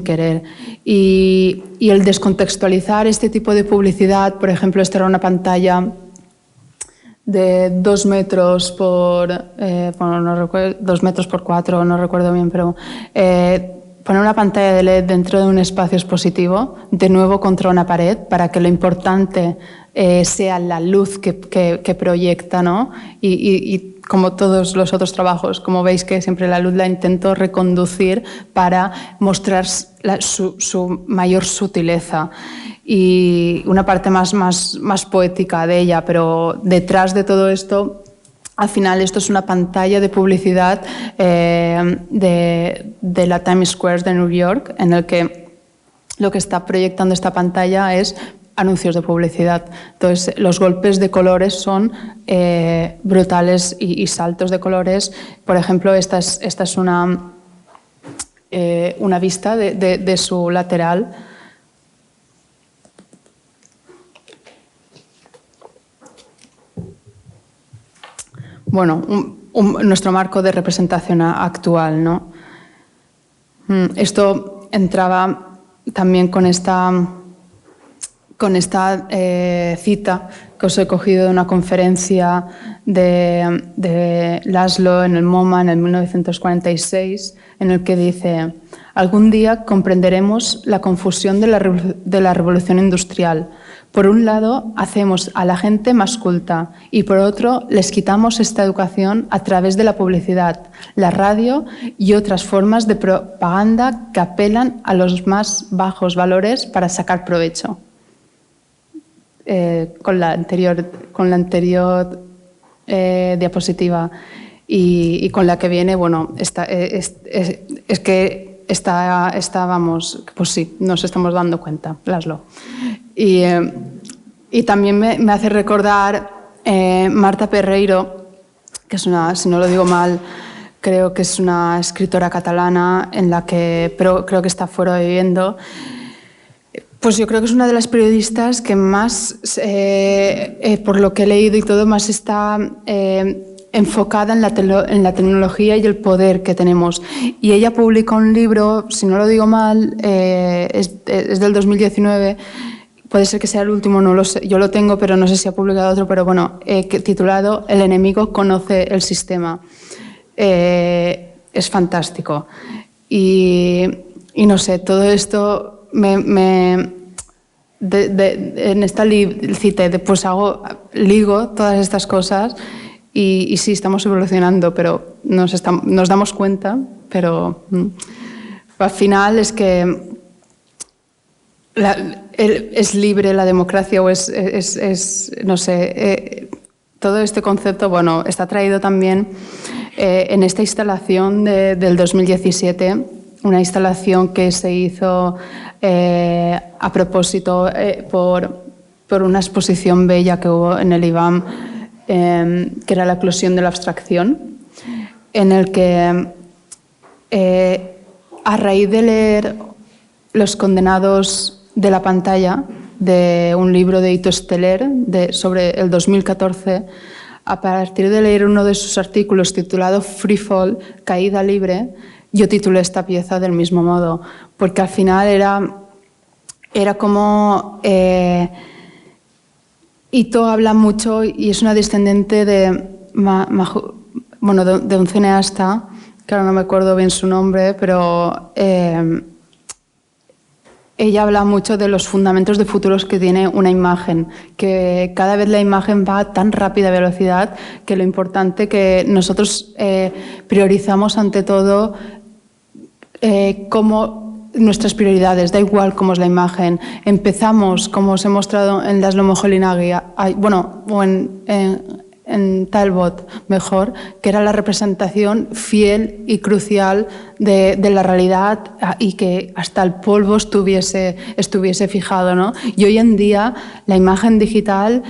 querer. Y el descontextualizar este tipo de publicidad, por ejemplo, esta era una pantalla de 2 metros por, bueno, no recuerdo, 2 metros por 4, no recuerdo bien, pero poner una pantalla de LED dentro de un espacio expositivo, de nuevo contra una pared, para que lo importante sea la luz que proyecta, ¿no? Y como todos los otros trabajos, como veis que siempre la luz la intento reconducir para mostrar su mayor sutileza. Y una parte más poética de ella, pero detrás de todo esto, al final esto es una pantalla de publicidad de la Times Square de New York, en el que lo que está proyectando esta pantalla es anuncios de publicidad. Entonces, los golpes de colores son brutales y saltos de colores. Por ejemplo, esta es una vista de su lateral. Bueno, nuestro marco de representación actual, ¿no? Esto entraba también con esta cita que os he cogido de una conferencia de Laszlo en el MoMA en el 1946, en el que dice: algún día comprenderemos la confusión de la revolución industrial. Por un lado, hacemos a la gente más culta y por otro, les quitamos esta educación a través de la publicidad, la radio y otras formas de propaganda que apelan a los más bajos valores para sacar provecho. con la anterior diapositiva y con la que viene, bueno, es que vamos, pues sí, nos estamos dando cuenta, Laszlo. Y también me hace recordar Marta Perreiro, que es una, si no lo digo mal, creo que es una escritora catalana pero creo que está fuera viviendo. Pues yo creo que es una de las periodistas que más, por lo que he leído y todo, más está enfocada en la tecnología y el poder que tenemos. Y ella publicó un libro, si no lo digo mal, es del 2019, puede ser que sea el último, no lo sé, yo lo tengo, pero no sé si ha publicado otro, pero bueno, titulado El enemigo conoce el sistema. Es fantástico. Y no sé, todo esto en esta cita, pues ligo todas estas cosas y sí, estamos evolucionando, pero nos damos cuenta, pero al final es que es libre la democracia o no sé, todo este concepto, bueno, está traído también en esta instalación del 2017, una instalación que se hizo a propósito por una exposición bella que hubo en el IBAM, que era la eclosión de la abstracción, en el que a raíz de leer Los condenados de la pantalla, de un libro de Ito Steller sobre el 2014, a partir de leer uno de sus artículos titulado Free Fall, Caída Libre, yo titulé esta pieza del mismo modo, porque al final era como... Ito habla mucho y es una descendente de un cineasta, que ahora no me acuerdo bien su nombre, pero ella habla mucho de los fundamentos de futuros que tiene una imagen, que cada vez la imagen va a tan rápida velocidad que lo importante que nosotros priorizamos ante todo como nuestras prioridades, da igual cómo es la imagen. Empezamos, como os he mostrado en Laszlo Moholy-Nagy, o en Talbot, mejor, que era la representación fiel y crucial de la realidad y que hasta el polvo estuviese fijado, ¿no? Y hoy en día la imagen digital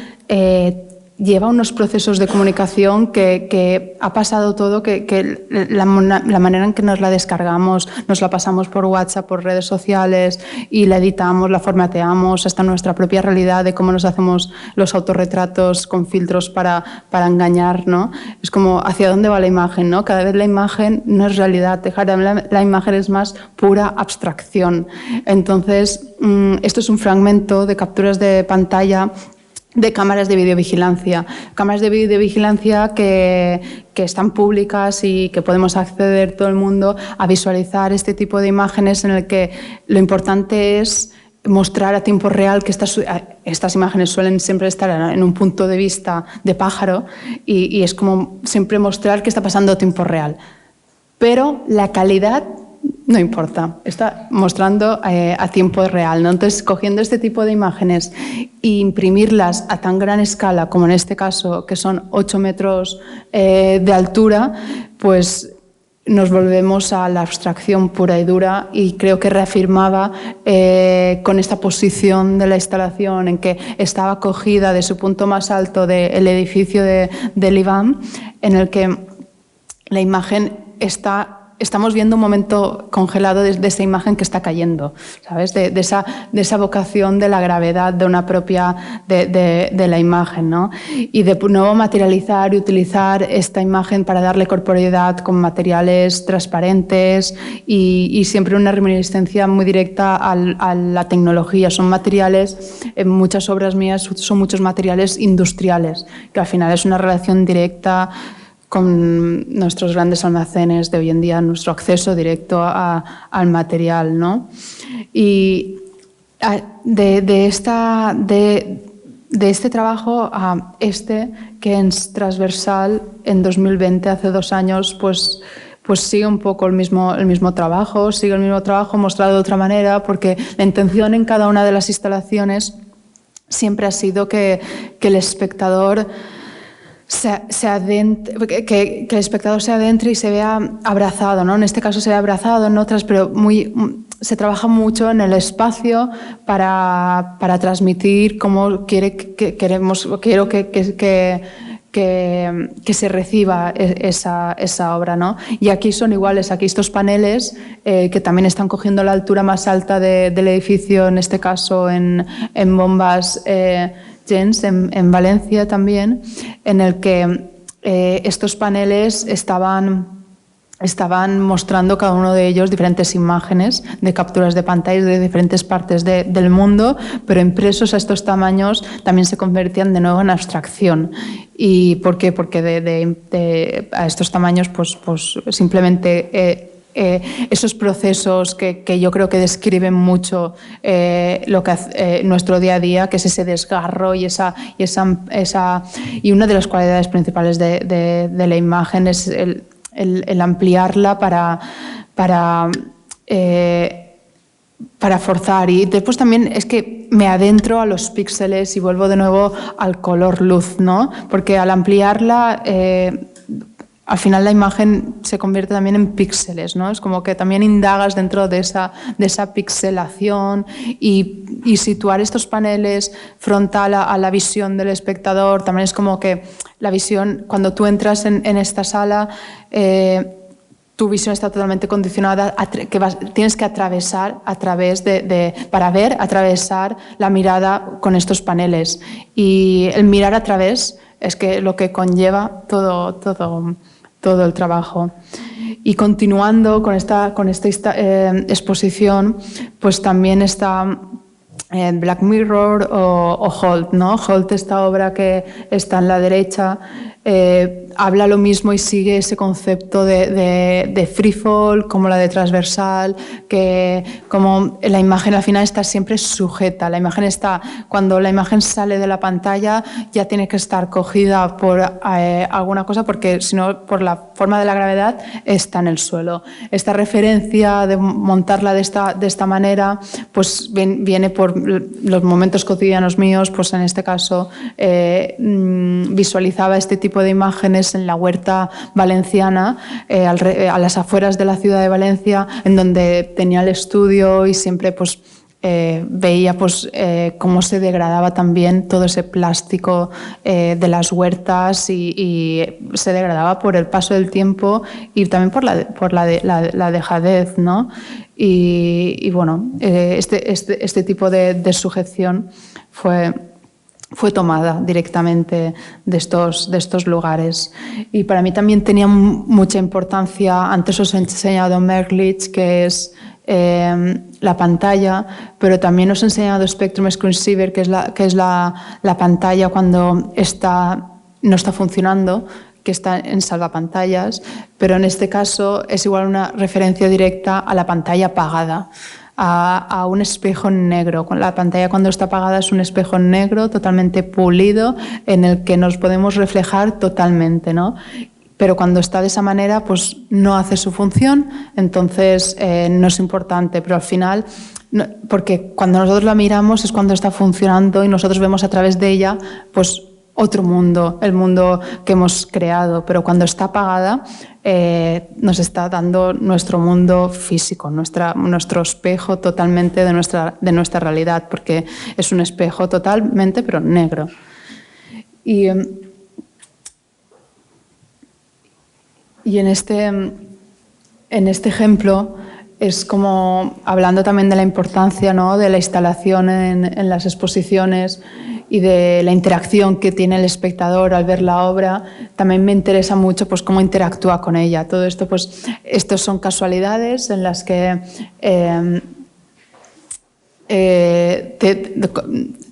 lleva unos procesos de comunicación que ha pasado todo, que la manera en que nos la descargamos, nos la pasamos por WhatsApp, por redes sociales y la editamos, la formateamos, hasta nuestra propia realidad de cómo nos hacemos los autorretratos con filtros para engañar, ¿no? Es como hacia dónde va la imagen, ¿no? Cada vez la imagen no es realidad, la imagen es más pura abstracción. Entonces, esto es un fragmento de capturas de pantalla de cámaras de videovigilancia. Cámaras de videovigilancia que están públicas y que podemos acceder todo el mundo a visualizar este tipo de imágenes en el que lo importante es mostrar a tiempo real que estas imágenes suelen siempre estar en un punto de vista de pájaro y es como siempre mostrar qué está pasando a tiempo real. Pero la calidad no importa, está mostrando a tiempo real, ¿no? Entonces, cogiendo este tipo de imágenes e imprimirlas a tan gran escala, como en este caso, que son 8 metros de altura, pues nos volvemos a la abstracción pura y dura y creo que reafirmaba con esta posición de la instalación en que estaba cogida de su punto más alto del edificio del IBAM, en el que la imagen estamos viendo un momento congelado de esa imagen que está cayendo, ¿sabes? De esa vocación de la gravedad de una propia de la imagen, ¿no? Y de nuevo materializar y utilizar esta imagen para darle corporeidad con materiales transparentes y siempre una reminiscencia muy directa a la tecnología. Son materiales, en muchas obras mías son muchos materiales industriales, que al final es una relación directa con nuestros grandes almacenes de hoy en día, nuestro acceso directo al material, ¿no? Y de este trabajo a que es transversal, en 2020, hace 2 años, pues sigue un poco el mismo trabajo, mostrado de otra manera, porque la intención en cada una de las instalaciones siempre ha sido que el espectador se adentre, que el espectador se adentre y se vea abrazado, ¿no? En este caso se ve abrazado, en otras, pero se trabaja mucho en el espacio para transmitir cómo quiero que se reciba esa obra, ¿no? Y aquí son iguales, aquí estos paneles que también están cogiendo la altura más alta del edificio, en este caso en Bombas Gens, en Valencia también, en el que estos paneles estaban mostrando cada uno de ellos diferentes imágenes de capturas de pantallas de diferentes partes del mundo, pero impresos a estos tamaños también se convertían de nuevo en abstracción. ¿Y por qué? Porque a estos tamaños pues simplemente esos procesos que yo creo que describen mucho lo que nuestro día a día, que es ese desgarro y una de las cualidades principales de la imagen es el ampliarla para forzar. Y después también es que me adentro a los píxeles y vuelvo de nuevo al color-luz, ¿no? Porque al ampliarla, al final la imagen se convierte también en píxeles, ¿no? Es como que también indagas dentro de esa pixelación y situar estos paneles frontal a la visión del espectador. También es como que la visión, cuando tú entras en esta sala, tu visión está totalmente condicionada, tienes que atravesar atravesar la mirada con estos paneles. Y el mirar a través es que lo que conlleva todo el trabajo. Y continuando con esta exposición, pues también está Black Mirror o Holt, ¿no? Holt, esta obra que está en la derecha, habla lo mismo y sigue ese concepto de free fall, como la de transversal, que como la imagen al final está siempre sujeta. La imagen cuando la imagen sale de la pantalla ya tiene que estar cogida por alguna cosa, porque si no, por la forma de la gravedad, está en el suelo. Esta referencia de montarla de esta manera, pues viene por los momentos cotidianos míos. Pues en este caso visualizaba este tipo de imágenes en la huerta valenciana, a las afueras de la ciudad de Valencia, en donde tenía el estudio y siempre pues veía pues cómo se degradaba también todo ese plástico de las huertas y se degradaba por el paso del tiempo y también por la dejadez, ¿no? Y bueno, este tipo de sujeción fue tomada directamente de estos lugares. Y para mí también tenía mucha importancia, antes os he enseñado Merlich, que es la pantalla, pero también os he enseñado Spectrum Screensaver, que es la pantalla cuando no está funcionando, que está en salvapantallas, pero en este caso es igual una referencia directa a la pantalla apagada, a un espejo negro. La pantalla cuando está apagada es un espejo negro totalmente pulido en el que nos podemos reflejar totalmente, ¿no? Pero cuando está de esa manera, pues no hace su función, entonces no es importante, pero al final, porque cuando nosotros la miramos es cuando está funcionando y nosotros vemos a través de ella, pues otro mundo, el mundo que hemos creado, pero cuando está apagada nos está dando nuestro mundo físico, nuestro espejo totalmente de nuestra realidad, porque es un espejo totalmente, pero negro. Y en este ejemplo es como hablando también de la importancia, ¿no?, de la instalación en las exposiciones y de la interacción que tiene el espectador al ver la obra. También me interesa mucho pues cómo interactúa con ella. Todo esto, pues, estos son casualidades en las que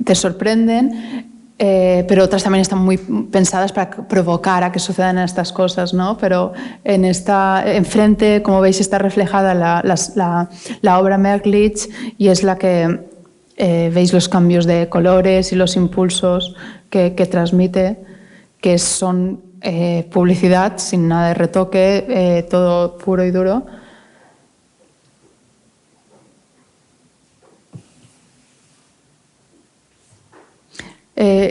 te sorprenden, pero otras también están muy pensadas para provocar a que sucedan estas cosas, ¿no? Pero enfrente, como veis, está reflejada la obra Merlich, y es la que veis los cambios de colores y los impulsos que transmite, que son publicidad sin nada de retoque, todo puro y duro.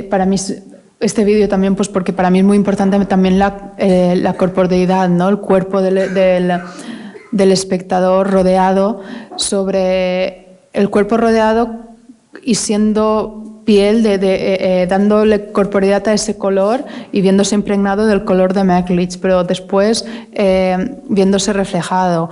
Para mí este vídeo también, pues porque para mí es muy importante también la corporeidad, ¿no? El cuerpo del espectador rodeado, sobre el cuerpo rodeado y siendo piel, dándole corporeidad a ese color y viéndose impregnado del color de Meglich, pero después viéndose reflejado.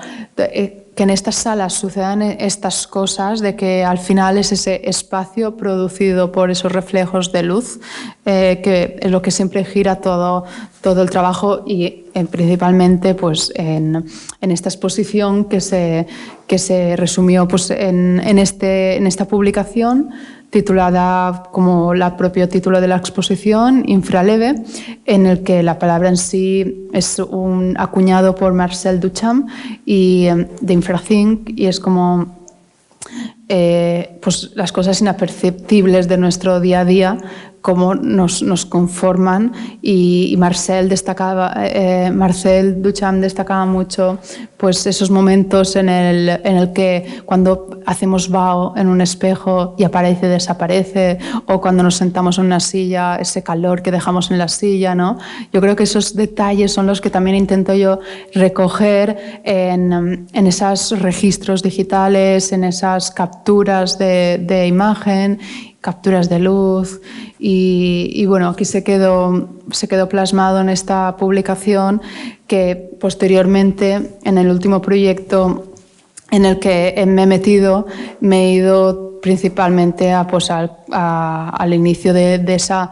Que en estas salas sucedan estas cosas, de que al final es ese espacio producido por esos reflejos de luz, que es lo que siempre gira todo el trabajo, y principalmente pues, en esta exposición que se resumió pues, en esta publicación, titulada como el propio título de la exposición, Infraleve, en el que la palabra en sí es un acuñado por Marcel Duchamp y de Infrathink, y es como pues las cosas inaperceptibles de nuestro día a día, cómo nos conforman, y Marcel Duchamp destacaba mucho pues esos momentos en el que cuando hacemos vaho en un espejo y aparece, desaparece, o cuando nos sentamos en una silla, ese calor que dejamos en la silla, ¿no? Yo creo que esos detalles son los que también intento yo recoger en esos registros digitales, en esas capturas de imagen, capturas de luz, y bueno, aquí se quedó plasmado en esta publicación, que posteriormente en el último proyecto en el que me he ido principalmente al inicio de esa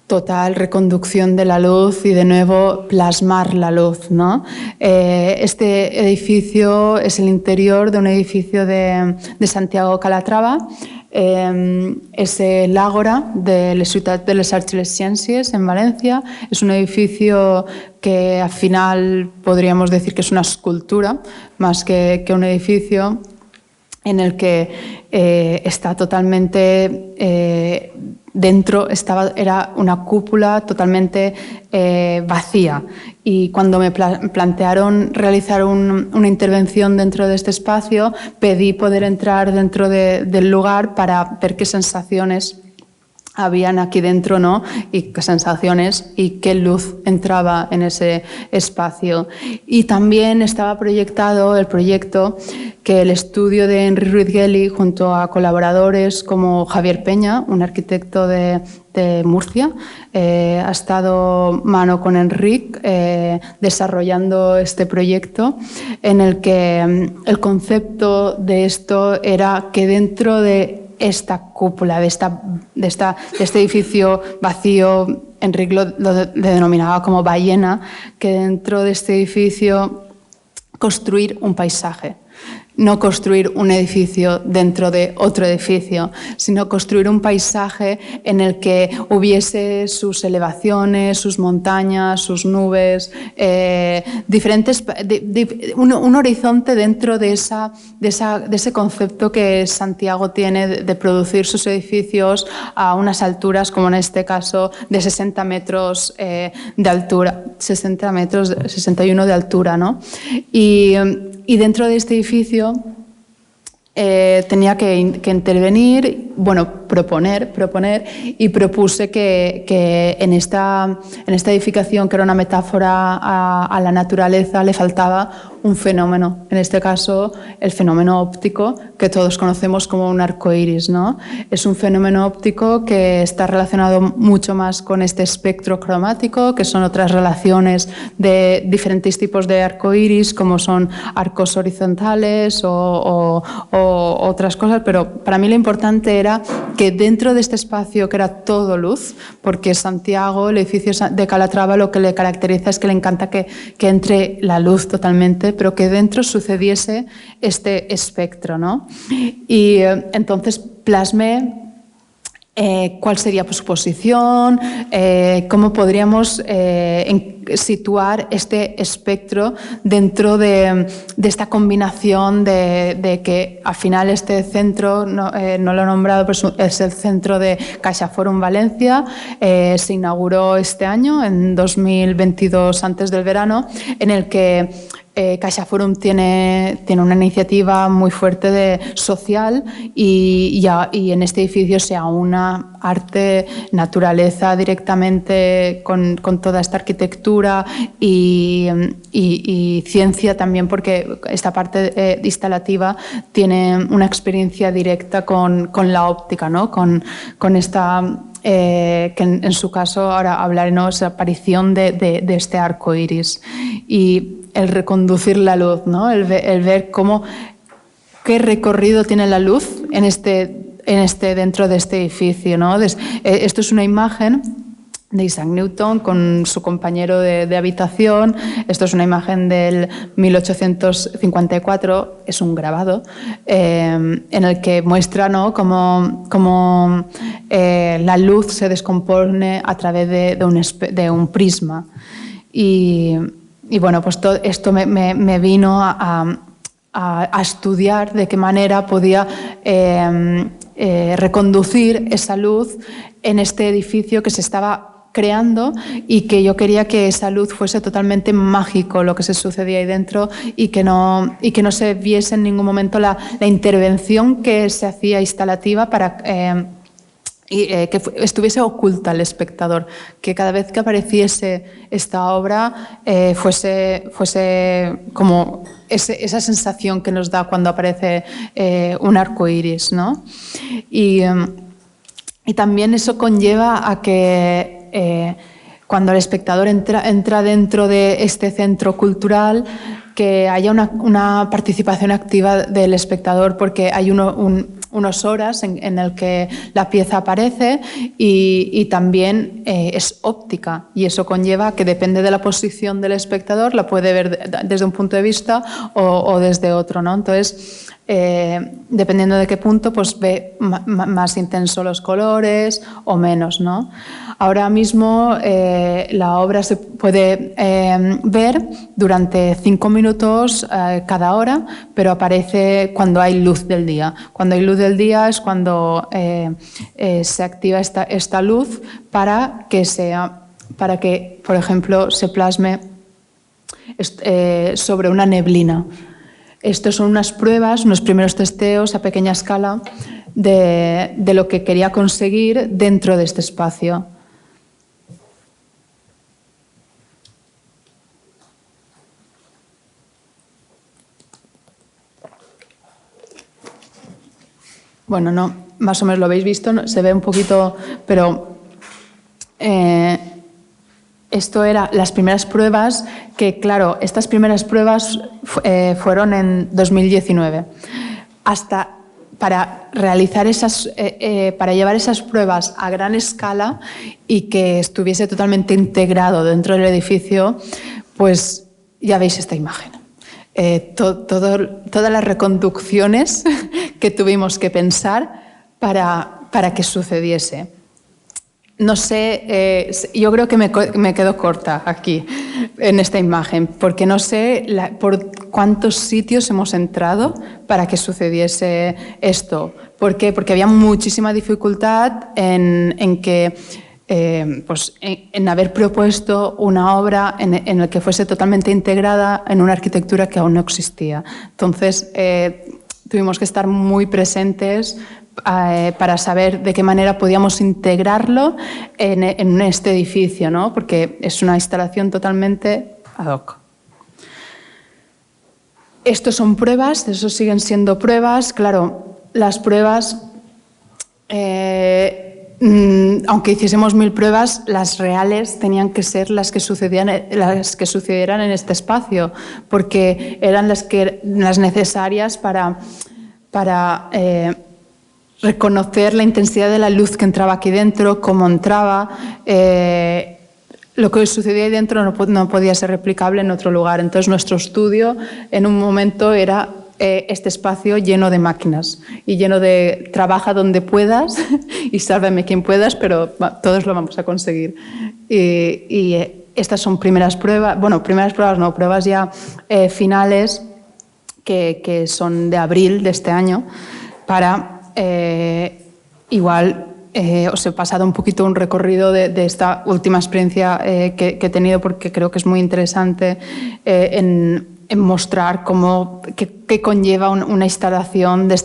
total reconducción de la luz y de nuevo plasmar la luz, ¿no? Este edificio es el interior de un edificio de Santiago Calatrava. Es el Ágora de la Ciutat de les Arts i les Ciències en Valencia. Es un edificio que al final podríamos decir que es una escultura más que un edificio, en el que está totalmente dentro, era una cúpula totalmente vacía. Y cuando me plantearon realizar una intervención dentro de este espacio, pedí poder entrar dentro del lugar para ver qué sensaciones habían aquí dentro, ¿no? Y qué sensaciones y qué luz entraba en ese espacio. Y también estaba proyectado el proyecto que el estudio de Enric Ruiz Gueli, junto a colaboradores como Javier Peña, un arquitecto de Murcia, ha estado mano con Enric desarrollando este proyecto, en el que el concepto de esto era que dentro de esta cúpula, de este edificio vacío, Enric lo denominaba como ballena, que dentro de este edificio construir un paisaje. No construir un edificio dentro de otro edificio, sino construir un paisaje en el que hubiese sus elevaciones, sus montañas, sus nubes, un horizonte dentro de ese concepto que Santiago tiene de producir sus edificios a unas alturas, como en este caso, de 60 metros de altura, 61 de altura, ¿no? Y dentro de este edificio tenía que intervenir, proponer, y propuse que en esta edificación, que era una metáfora a la naturaleza, le faltaba un fenómeno, en este caso el fenómeno óptico, que todos conocemos como un arco iris, ¿no? Es un fenómeno óptico que está relacionado mucho más con este espectro cromático, que son otras relaciones de diferentes tipos de arco iris, como son arcos horizontales o otras cosas, pero para mí lo importante era que dentro de este espacio, que era todo luz, porque Santiago, el edificio de Calatrava, lo que le caracteriza es que le encanta que entre la luz totalmente, pero que dentro sucediese este espectro, ¿no? Y entonces plasmé cuál sería su posición, cómo podríamos situar este espectro dentro de esta combinación de que al final este centro, no lo he nombrado, pero es el centro de CaixaForum Valencia, se inauguró este año, en 2022, antes del verano, en el que CaixaForum tiene una iniciativa muy fuerte social y en este edificio se aúna arte, naturaleza directamente con toda esta arquitectura y ciencia también, porque esta parte instalativa tiene una experiencia directa con la óptica, ¿no? Con esta... que en su caso ahora hablaremos de la aparición de este arco iris y el reconducir la luz, ¿no? el ver qué recorrido tiene la luz dentro de este edificio, ¿no? Esto es una imagen de Isaac Newton con su compañero de habitación. Esto es una imagen del 1854, es un grabado, en el que muestra, ¿no?, cómo la luz se descompone a través de un prisma. Y bueno, pues todo esto me vino a estudiar de qué manera podía reconducir esa luz en este edificio que se estaba creando y que yo quería que esa luz fuese totalmente mágico lo que se sucedía ahí dentro y que no se viese en ningún momento la intervención que se hacía instalativa para que estuviese oculta al espectador, que cada vez que apareciese esta obra fuese como esa sensación que nos da cuando aparece un arco iris, ¿no? Y también eso conlleva a que cuando el espectador entra dentro de este centro cultural, que haya una participación activa del espectador, porque hay unas horas en el que la pieza aparece y también es óptica, y eso conlleva que depende de la posición del espectador, la puede ver desde un punto de vista o desde otro, ¿no? Entonces, dependiendo de qué punto, pues ve más intenso los colores o menos, ¿no? Ahora mismo la obra se puede ver durante 5 minutos cada hora, pero aparece cuando hay luz del día. Cuando hay luz del día es cuando se activa esta luz para que, por ejemplo, se plasme sobre una neblina. Estos son unas pruebas, unos primeros testeos a pequeña escala de lo que quería conseguir dentro de este espacio. Bueno, no, más o menos lo habéis visto, ¿no? Se ve un poquito, pero esto eran las primeras pruebas, que claro, estas primeras pruebas fueron en 2019. Para realizar para llevar esas pruebas a gran escala y que estuviese totalmente integrado dentro del edificio, pues ya veis esta imagen. Todas las reconducciones que tuvimos que pensar para que sucediese. No sé, yo creo que me quedo corta aquí en esta imagen, porque no sé por cuántos sitios hemos entrado para que sucediese esto. ¿Por qué? Porque había muchísima dificultad en que en haber propuesto una obra en la que fuese totalmente integrada en una arquitectura que aún no existía. Entonces, tuvimos que estar muy presentes para saber de qué manera podíamos integrarlo en este edificio, ¿no? Porque es una instalación totalmente ad hoc. Estos son pruebas, eso siguen siendo pruebas. Claro, las pruebas, aunque hiciésemos 1000 pruebas, las reales tenían que ser las que sucedieran en este espacio, porque eran las necesarias para reconocer la intensidad de la luz que entraba aquí dentro, cómo entraba. Lo que sucedía ahí dentro no podía ser replicable en otro lugar. Entonces, nuestro estudio en un momento era este espacio lleno de máquinas y lleno de trabaja donde puedas y sálvame quien puedas, pero todos lo vamos a conseguir. Y estas son primeras pruebas, bueno, primeras pruebas no, pruebas ya finales que son de abril de este año para igual os he pasado un poquito un recorrido de esta última experiencia que he tenido, porque creo que es muy interesante en en mostrar qué conlleva una instalación de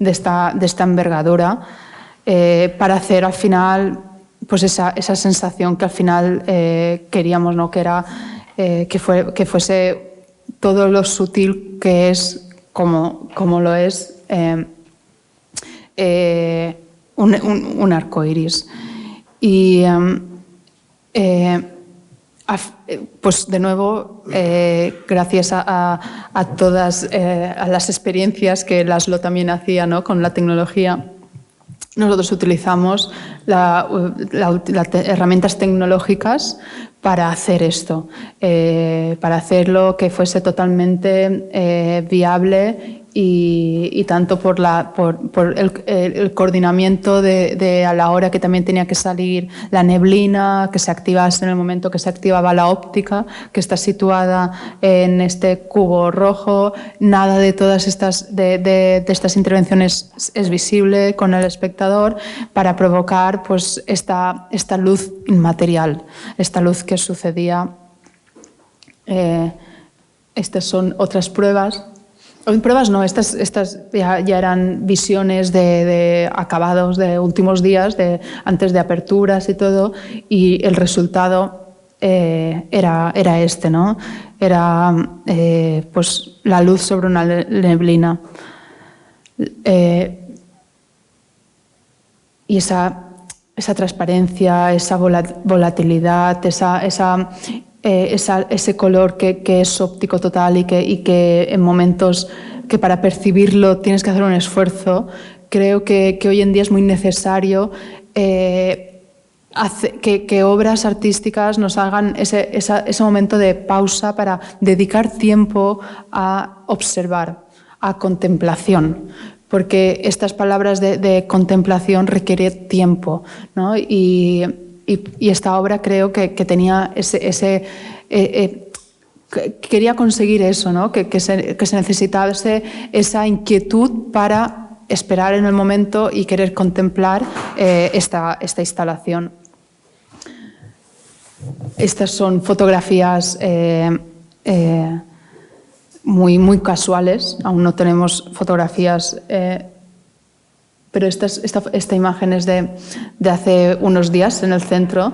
esta envergadura para hacer al final pues esa sensación que al final queríamos, ¿no? Que era que fuese todo lo sutil que es como lo es un arco iris. Y pues de nuevo, gracias a todas a las experiencias que Laszlo también hacía, ¿no? Con la tecnología, nosotros utilizamos las herramientas tecnológicas para hacer esto, para hacerlo que fuese totalmente viable y tanto por el coordinamiento de a la hora que también tenía que salir la neblina, que se activase en el momento que se activaba la óptica, que está situada en este cubo rojo. Nada de todas estas, de estas intervenciones es visible con el espectador para provocar pues, esta luz inmaterial, esta luz que sucedía. Estas son otras pruebas. Pruebas no, estas ya eran visiones de acabados de últimos días, antes de aperturas y todo, y el resultado era este, ¿no? Era pues la luz sobre una neblina. Y esa transparencia, esa volatilidad, ese color que es óptico total y que en momentos que para percibirlo tienes que hacer un esfuerzo, creo que hoy en día es muy necesario que obras artísticas nos hagan ese momento de pausa para dedicar tiempo a observar, a contemplación, porque estas palabras de contemplación requieren tiempo, ¿no? Y esta obra creo que tenía quería conseguir eso, ¿no? que se necesitase esa inquietud para esperar en el momento y querer contemplar esta instalación. Estas son fotografías muy casuales, aún no tenemos fotografías. Pero esta imagen es de hace unos días en el centro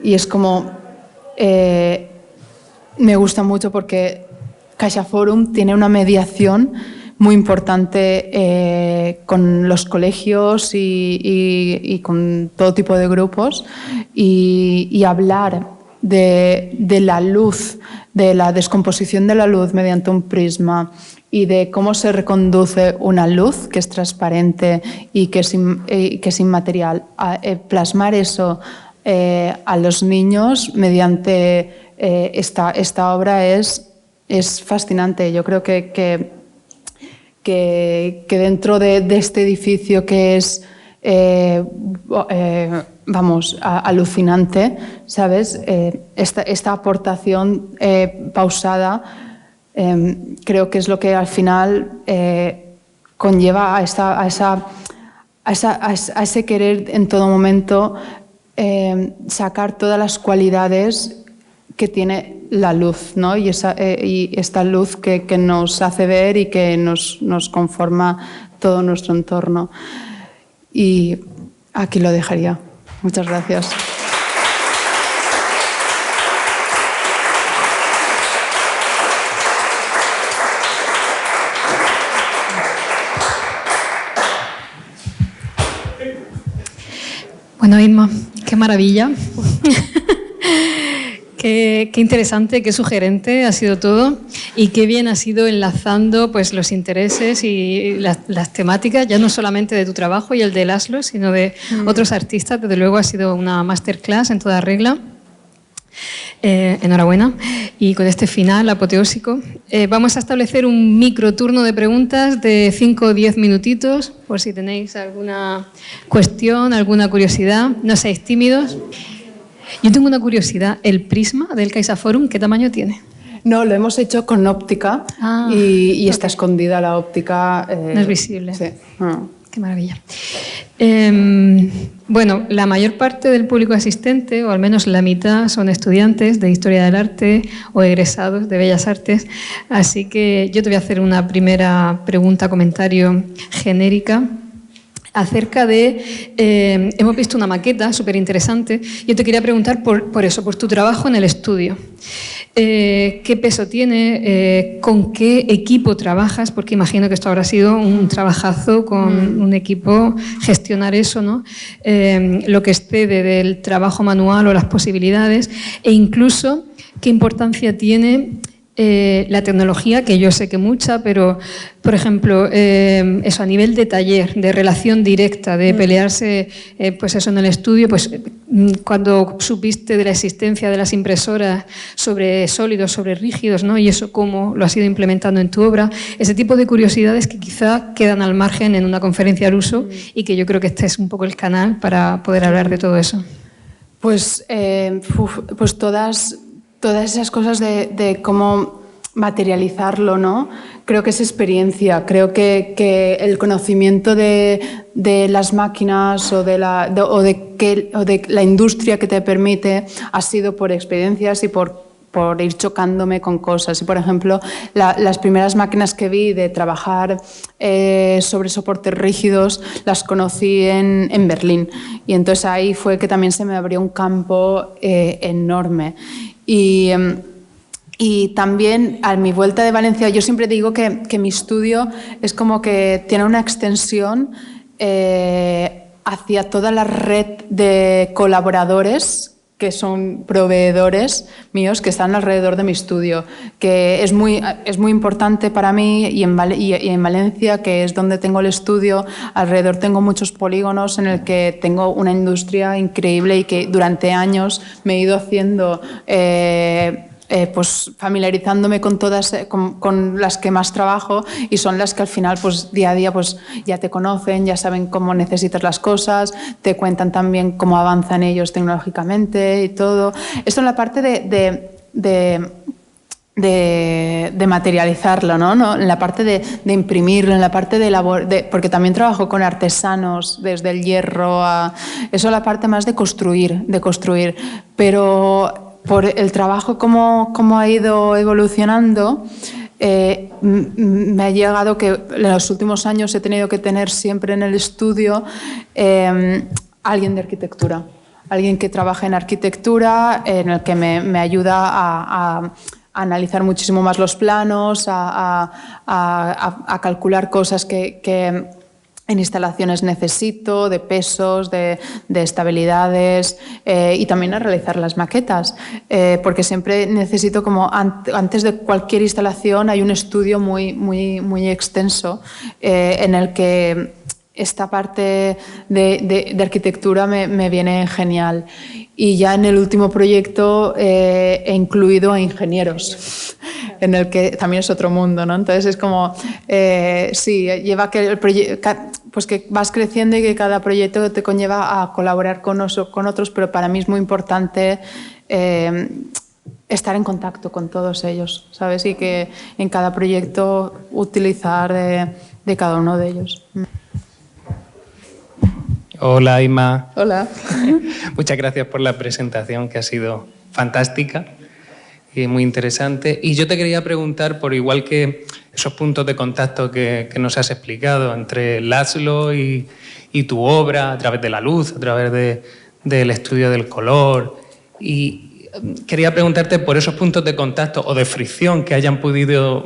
y es como... me gusta mucho porque CaixaForum tiene una mediación muy importante con los colegios y con todo tipo de grupos y hablar de la luz, de la descomposición de la luz mediante un prisma y de cómo se reconduce una luz que es transparente y que es inmaterial. Plasmar eso a los niños mediante esta obra es fascinante. Yo creo que dentro de este edificio que es alucinante, ¿sabes? Esta aportación pausada creo que es lo que al final conlleva a ese querer en todo momento sacar todas las cualidades que tiene la luz, ¿no? Y esta luz que nos hace ver y que nos conforma todo nuestro entorno. Y aquí lo dejaría. Muchas gracias. Bueno, Inma, qué maravilla. Qué interesante, qué sugerente ha sido todo y qué bien ha sido enlazando pues, los intereses y las temáticas, ya no solamente de tu trabajo y el de Laszlo, sino de otros artistas. Desde luego ha sido una masterclass en toda regla. Enhorabuena. Y con este final apoteósico vamos a establecer un micro turno de preguntas de 5 o 10 minutitos, por si tenéis alguna cuestión, alguna curiosidad. No seáis tímidos. Yo tengo una curiosidad. ¿El prisma del CaixaForum qué tamaño tiene? No, lo hemos hecho con óptica y está escondida la óptica. No es visible. Sí. Qué maravilla. Bueno, la mayor parte del público asistente, o al menos la mitad, son estudiantes de Historia del Arte o egresados de Bellas Artes, así que yo te voy a hacer una primera pregunta, comentario genérica acerca de, hemos visto una maqueta súper interesante. Yo te quería preguntar por eso, por tu trabajo en el estudio. ¿Qué peso tiene? ¿Con qué equipo trabajas? Porque imagino que esto habrá sido un trabajazo con un equipo, gestionar eso, ¿no? Lo que excede del trabajo manual o las posibilidades, e incluso qué importancia tiene la tecnología, que yo sé que mucha, pero, por ejemplo, eso a nivel de taller, de relación directa, de pelearse, pues eso en el estudio, pues cuando supiste de la existencia de las impresoras sobre sólidos, sobre rígidos, ¿no? Y eso cómo lo has ido implementando en tu obra, ese tipo de curiosidades que quizá quedan al margen en una conferencia al uso y que yo creo que este es un poco el canal para poder hablar de todo eso. Pues todas esas cosas de cómo materializarlo, ¿no? Creo que es experiencia, creo que el conocimiento de las máquinas o de la industria que te permite ha sido por experiencias y por ir chocándome con cosas. Y, por ejemplo, las primeras máquinas que vi de trabajar sobre soportes rígidos las conocí en Berlín. Y entonces ahí fue que también se me abrió un campo enorme. Y también a mi vuelta de Valencia, yo siempre digo que mi estudio es como que tiene una extensión hacia toda la red de colaboradores que son proveedores míos que están alrededor de mi estudio, que es muy importante para mí, y en Valencia, que es donde tengo el estudio, alrededor tengo muchos polígonos en el que tengo una industria increíble y que durante años me he ido haciendo pues familiarizándome con todas, con las que más trabajo, y son las que al final pues día a día pues ya te conocen, ya saben cómo necesitas las cosas, te cuentan también cómo avanzan ellos tecnológicamente y todo. Esto en la parte de materializarlo, ¿no? En la parte de imprimirlo, en la parte porque también trabajo con artesanos, desde el hierro a... Eso es la parte más de construir, pero por el trabajo cómo ha ido evolucionando, me ha llegado que en los últimos años he tenido que tener siempre en el estudio alguien de arquitectura, alguien que trabaje en arquitectura, en el que me ayuda a analizar muchísimo más los planos, a calcular cosas que en instalaciones necesito, de pesos, de estabilidades, y también a realizar las maquetas, porque siempre necesito, como antes de cualquier instalación, hay un estudio muy extenso en el que esta parte de arquitectura me viene genial. Y ya en el último proyecto he incluido a ingenieros, en el que también es otro mundo, ¿no? Entonces es como, sí, lleva que el proyecto, pues que vas creciendo y que cada proyecto te conlleva a colaborar con otros, pero para mí es muy importante estar en contacto con todos ellos, ¿sabes? Y que en cada proyecto utilizar de cada uno de ellos. Hola, Ima. Hola. Muchas gracias por la presentación, que ha sido fantástica y muy interesante. Y yo te quería preguntar, por igual que esos puntos de contacto que nos has explicado entre László y tu obra, a través de la luz, a través del estudio del color, y quería preguntarte por esos puntos de contacto o de fricción que hayan podido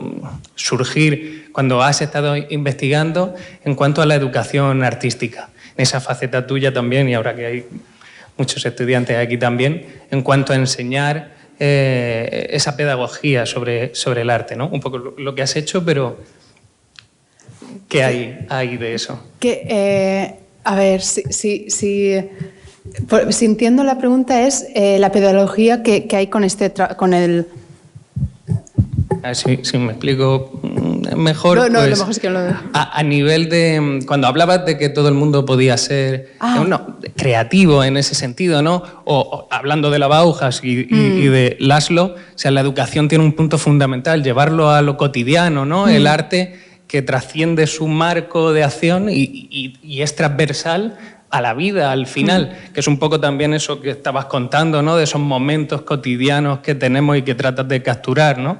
surgir cuando has estado investigando en cuanto a la educación artística. Esa faceta tuya también, y ahora que hay muchos estudiantes aquí también, en cuanto a enseñar esa pedagogía sobre el arte, ¿no? Un poco lo que has hecho, pero ¿qué hay de eso? A ver, si entiendo la pregunta, es la pedagogía que hay con el... A ver si me explico mejor. No, pues, lo mejor es que lo... a nivel de... Cuando hablabas de que todo el mundo podía ser creativo en ese sentido, ¿no? O hablando de la Bauhaus y de László, o sea, la educación tiene un punto fundamental, llevarlo a lo cotidiano, ¿no? El arte que trasciende su marco de acción y es transversal a la vida al final, que es un poco también eso que estabas contando, ¿no? De esos momentos cotidianos que tenemos y que tratas de capturar, ¿no?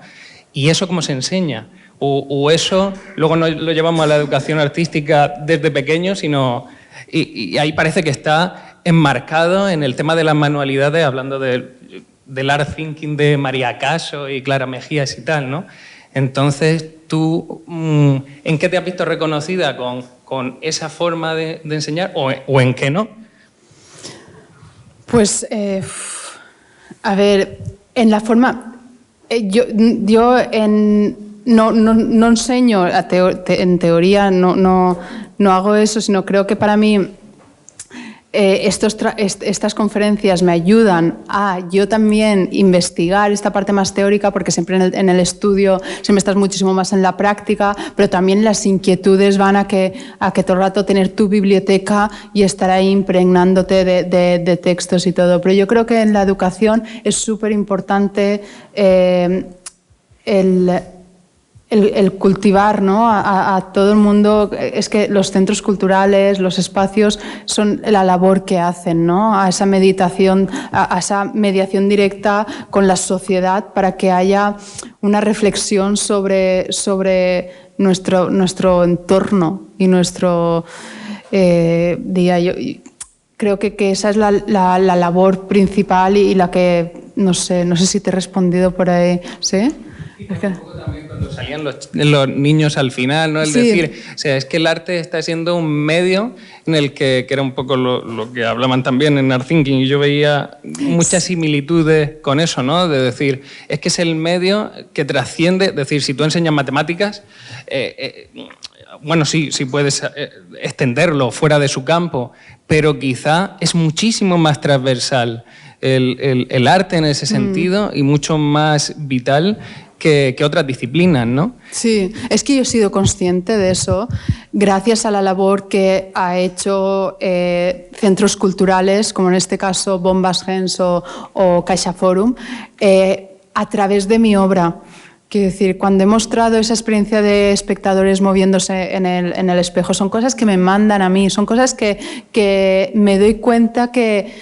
¿Y eso cómo se enseña? O eso luego no lo llevamos a la educación artística desde pequeños, sino... Y ahí parece que está enmarcado en el tema de las manualidades, hablando del art thinking de María Caso y Clara Mejías y tal, ¿no? Entonces, ¿tú en qué te has visto reconocida con esa forma de enseñar o en qué no? Pues, a ver, en la forma... yo no enseño en teoría, no hago eso, sino creo que para mí estas conferencias me ayudan a yo también investigar esta parte más teórica, porque siempre en el estudio siempre estás muchísimo más en la práctica, pero también las inquietudes van a que todo el rato tener tu biblioteca y estar ahí impregnándote de textos y todo. Pero yo creo que en la educación es súper importante el cultivar, ¿no? a todo el mundo. Es que los centros culturales, los espacios, son la labor que hacen, ¿no? A esa meditación, a esa mediación directa con la sociedad para que haya una reflexión sobre nuestro entorno y nuestro día. Yo creo que esa es la labor principal y la que, no sé si te he respondido por ahí, ¿sí? Un poco también cuando salían los niños al final, ¿no? El sí. decir, o sea, es que el arte está siendo un medio en el que era un poco lo que hablaban también en Art Thinking, y yo veía muchas similitudes con eso, ¿no? De decir, es que es el medio que trasciende, es decir, si tú enseñas matemáticas, bueno, sí puedes extenderlo fuera de su campo, pero quizá es muchísimo más transversal el arte en ese sentido y mucho más vital que otras disciplinas, ¿no? Sí, es que yo he sido consciente de eso gracias a la labor que ha hecho centros culturales, como en este caso Bombas Gens o CaixaForum, a través de mi obra. Quiero decir, cuando he mostrado esa experiencia de espectadores moviéndose en el espejo, son cosas que me mandan a mí, son cosas que me doy cuenta que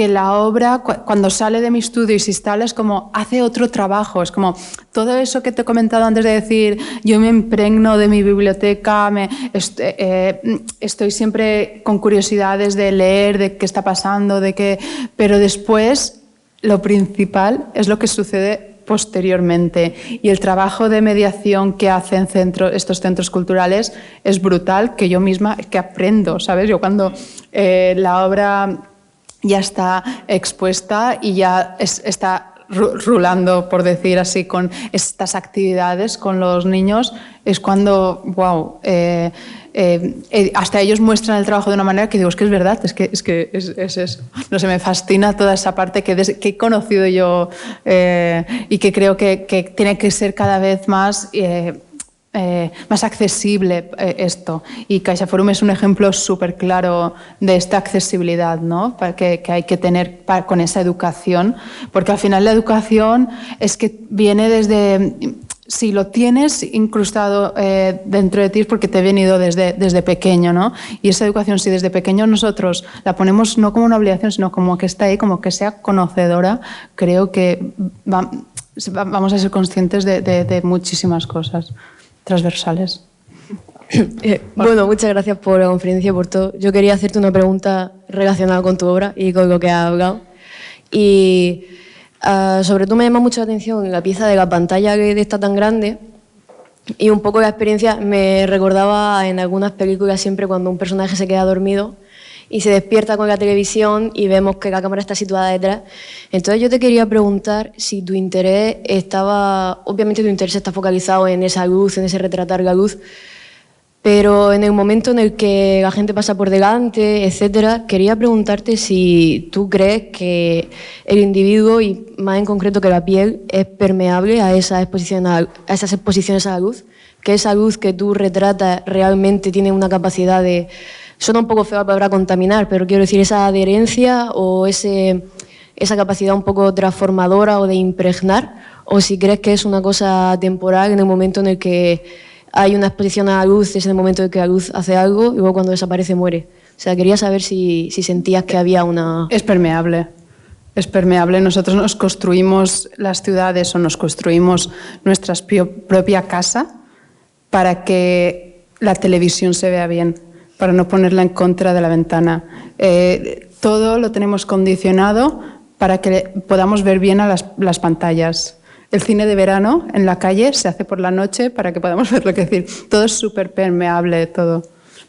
la obra, cuando sale de mi estudio y se instala, es como hace otro trabajo. Es como todo eso que te he comentado antes de decir, yo me impregno de mi biblioteca, estoy siempre con curiosidades de leer, de qué está pasando, pero después lo principal es lo que sucede posteriormente. Y el trabajo de mediación que hacen estos centros culturales es brutal, que yo misma que aprendo, ¿sabes? Yo cuando la obra ya está expuesta y ya está rulando, por decir así, con estas actividades con los niños, es cuando, wow, hasta ellos muestran el trabajo de una manera que digo, es que es verdad, es que es eso. No sé, me fascina toda esa parte que he conocido yo y que creo que tiene que ser cada vez más accesible esto. Y CaixaForum es un ejemplo súper claro de esta accesibilidad, ¿no? que hay que tener con esa educación, porque al final la educación es que viene desde... Si lo tienes incrustado dentro de ti es porque te ha venido desde pequeño, ¿no? Y esa educación, si desde pequeño nosotros la ponemos no como una obligación, sino como que está ahí, como que sea conocedora, creo que vamos a ser conscientes de muchísimas cosas transversales. Bueno, muchas gracias por la conferencia, por todo. Yo quería hacerte una pregunta relacionada con tu obra y con lo que has hablado. Y sobre todo me llama mucho la atención la pieza de la pantalla que está tan grande, y un poco la experiencia me recordaba en algunas películas siempre cuando un personaje se queda dormido y se despierta con la televisión y vemos que la cámara está situada detrás. Entonces yo te quería preguntar si tu interés obviamente tu interés está focalizado en esa luz, en ese retratar la luz, pero en el momento en el que la gente pasa por delante, etcétera, quería preguntarte si tú crees que el individuo, y más en concreto que la piel, es permeable a esas exposiciones a la luz, que esa luz que tú retratas realmente tiene una capacidad de... Suena un poco feo la palabra contaminar, pero quiero decir esa adherencia o esa capacidad un poco transformadora o de impregnar, o si crees que es una cosa temporal en el momento en el que hay una exposición a la luz, es el momento en que la luz hace algo y luego cuando desaparece muere. O sea, quería saber si sentías que había una... Es permeable. Es permeable. Nosotros nos construimos las ciudades o nos construimos nuestra propia casa para que la televisión se vea bien, para no ponerla en contra de la ventana. Todo lo tenemos condicionado para que podamos ver bien a las pantallas. El cine de verano en la calle se hace por la noche para que podamos ver lo que decir. Todo es súper permeable, todo.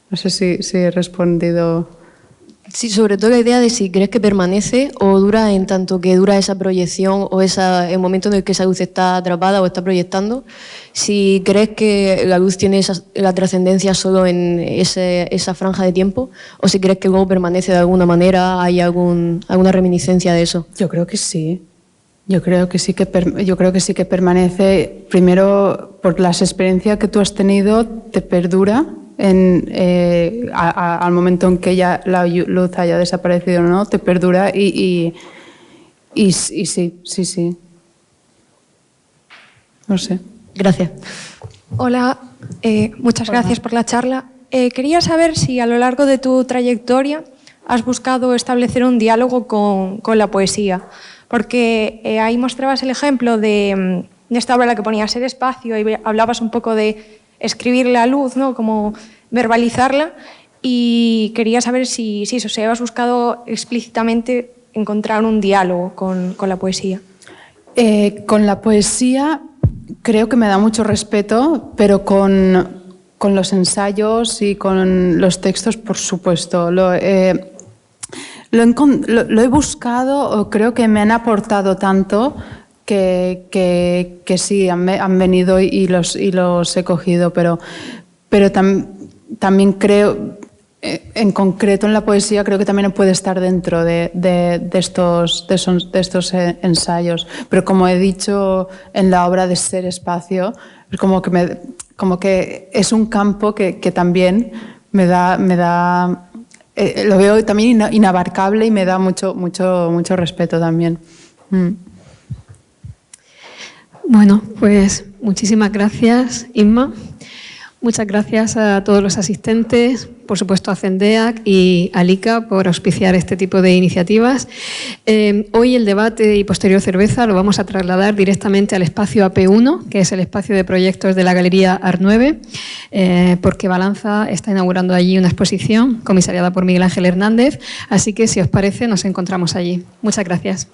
No sé si he respondido. Sí, sobre todo la idea de si crees que permanece o dura en tanto que dura esa proyección o el momento en el que esa luz está atrapada o está proyectando. Si crees que la luz tiene la trascendencia solo en esa franja de tiempo o si crees que luego permanece de alguna manera, hay alguna reminiscencia de eso. Yo creo que sí. Yo creo que sí que permanece. Primero, por las experiencias que tú has tenido, te perdura al momento en que ya la luz haya desaparecido o no, te perdura y sí. No sé. Gracias. Hola, muchas gracias por la charla. Quería saber si a lo largo de tu trayectoria has buscado establecer un diálogo con la poesía, porque ahí mostrabas el ejemplo de esta obra en la que ponías el espacio y hablabas un poco de escribir la luz, ¿no? Como verbalizarla, y quería saber si eso, si has buscado explícitamente encontrar un diálogo con la poesía. Con la poesía creo que me da mucho respeto, pero con los ensayos y con los textos, por supuesto. Lo he buscado, o creo que me han aportado tanto que sí, han venido y los he cogido, pero también creo, en concreto en la poesía, creo que también puede estar dentro de estos ensayos. Pero como he dicho en la obra de Ser Espacio, es como que es un campo que también me da lo veo también inabarcable y me da mucho respeto también. Bueno, pues muchísimas gracias, Inma. Muchas gracias a todos los asistentes, por supuesto a Cendeac y a LICA por auspiciar este tipo de iniciativas. Hoy el debate y posterior cerveza lo vamos a trasladar directamente al espacio AP1, que es el espacio de proyectos de la Galería Art 9, porque Balanza está inaugurando allí una exposición comisariada por Miguel Ángel Hernández, así que si os parece nos encontramos allí. Muchas gracias.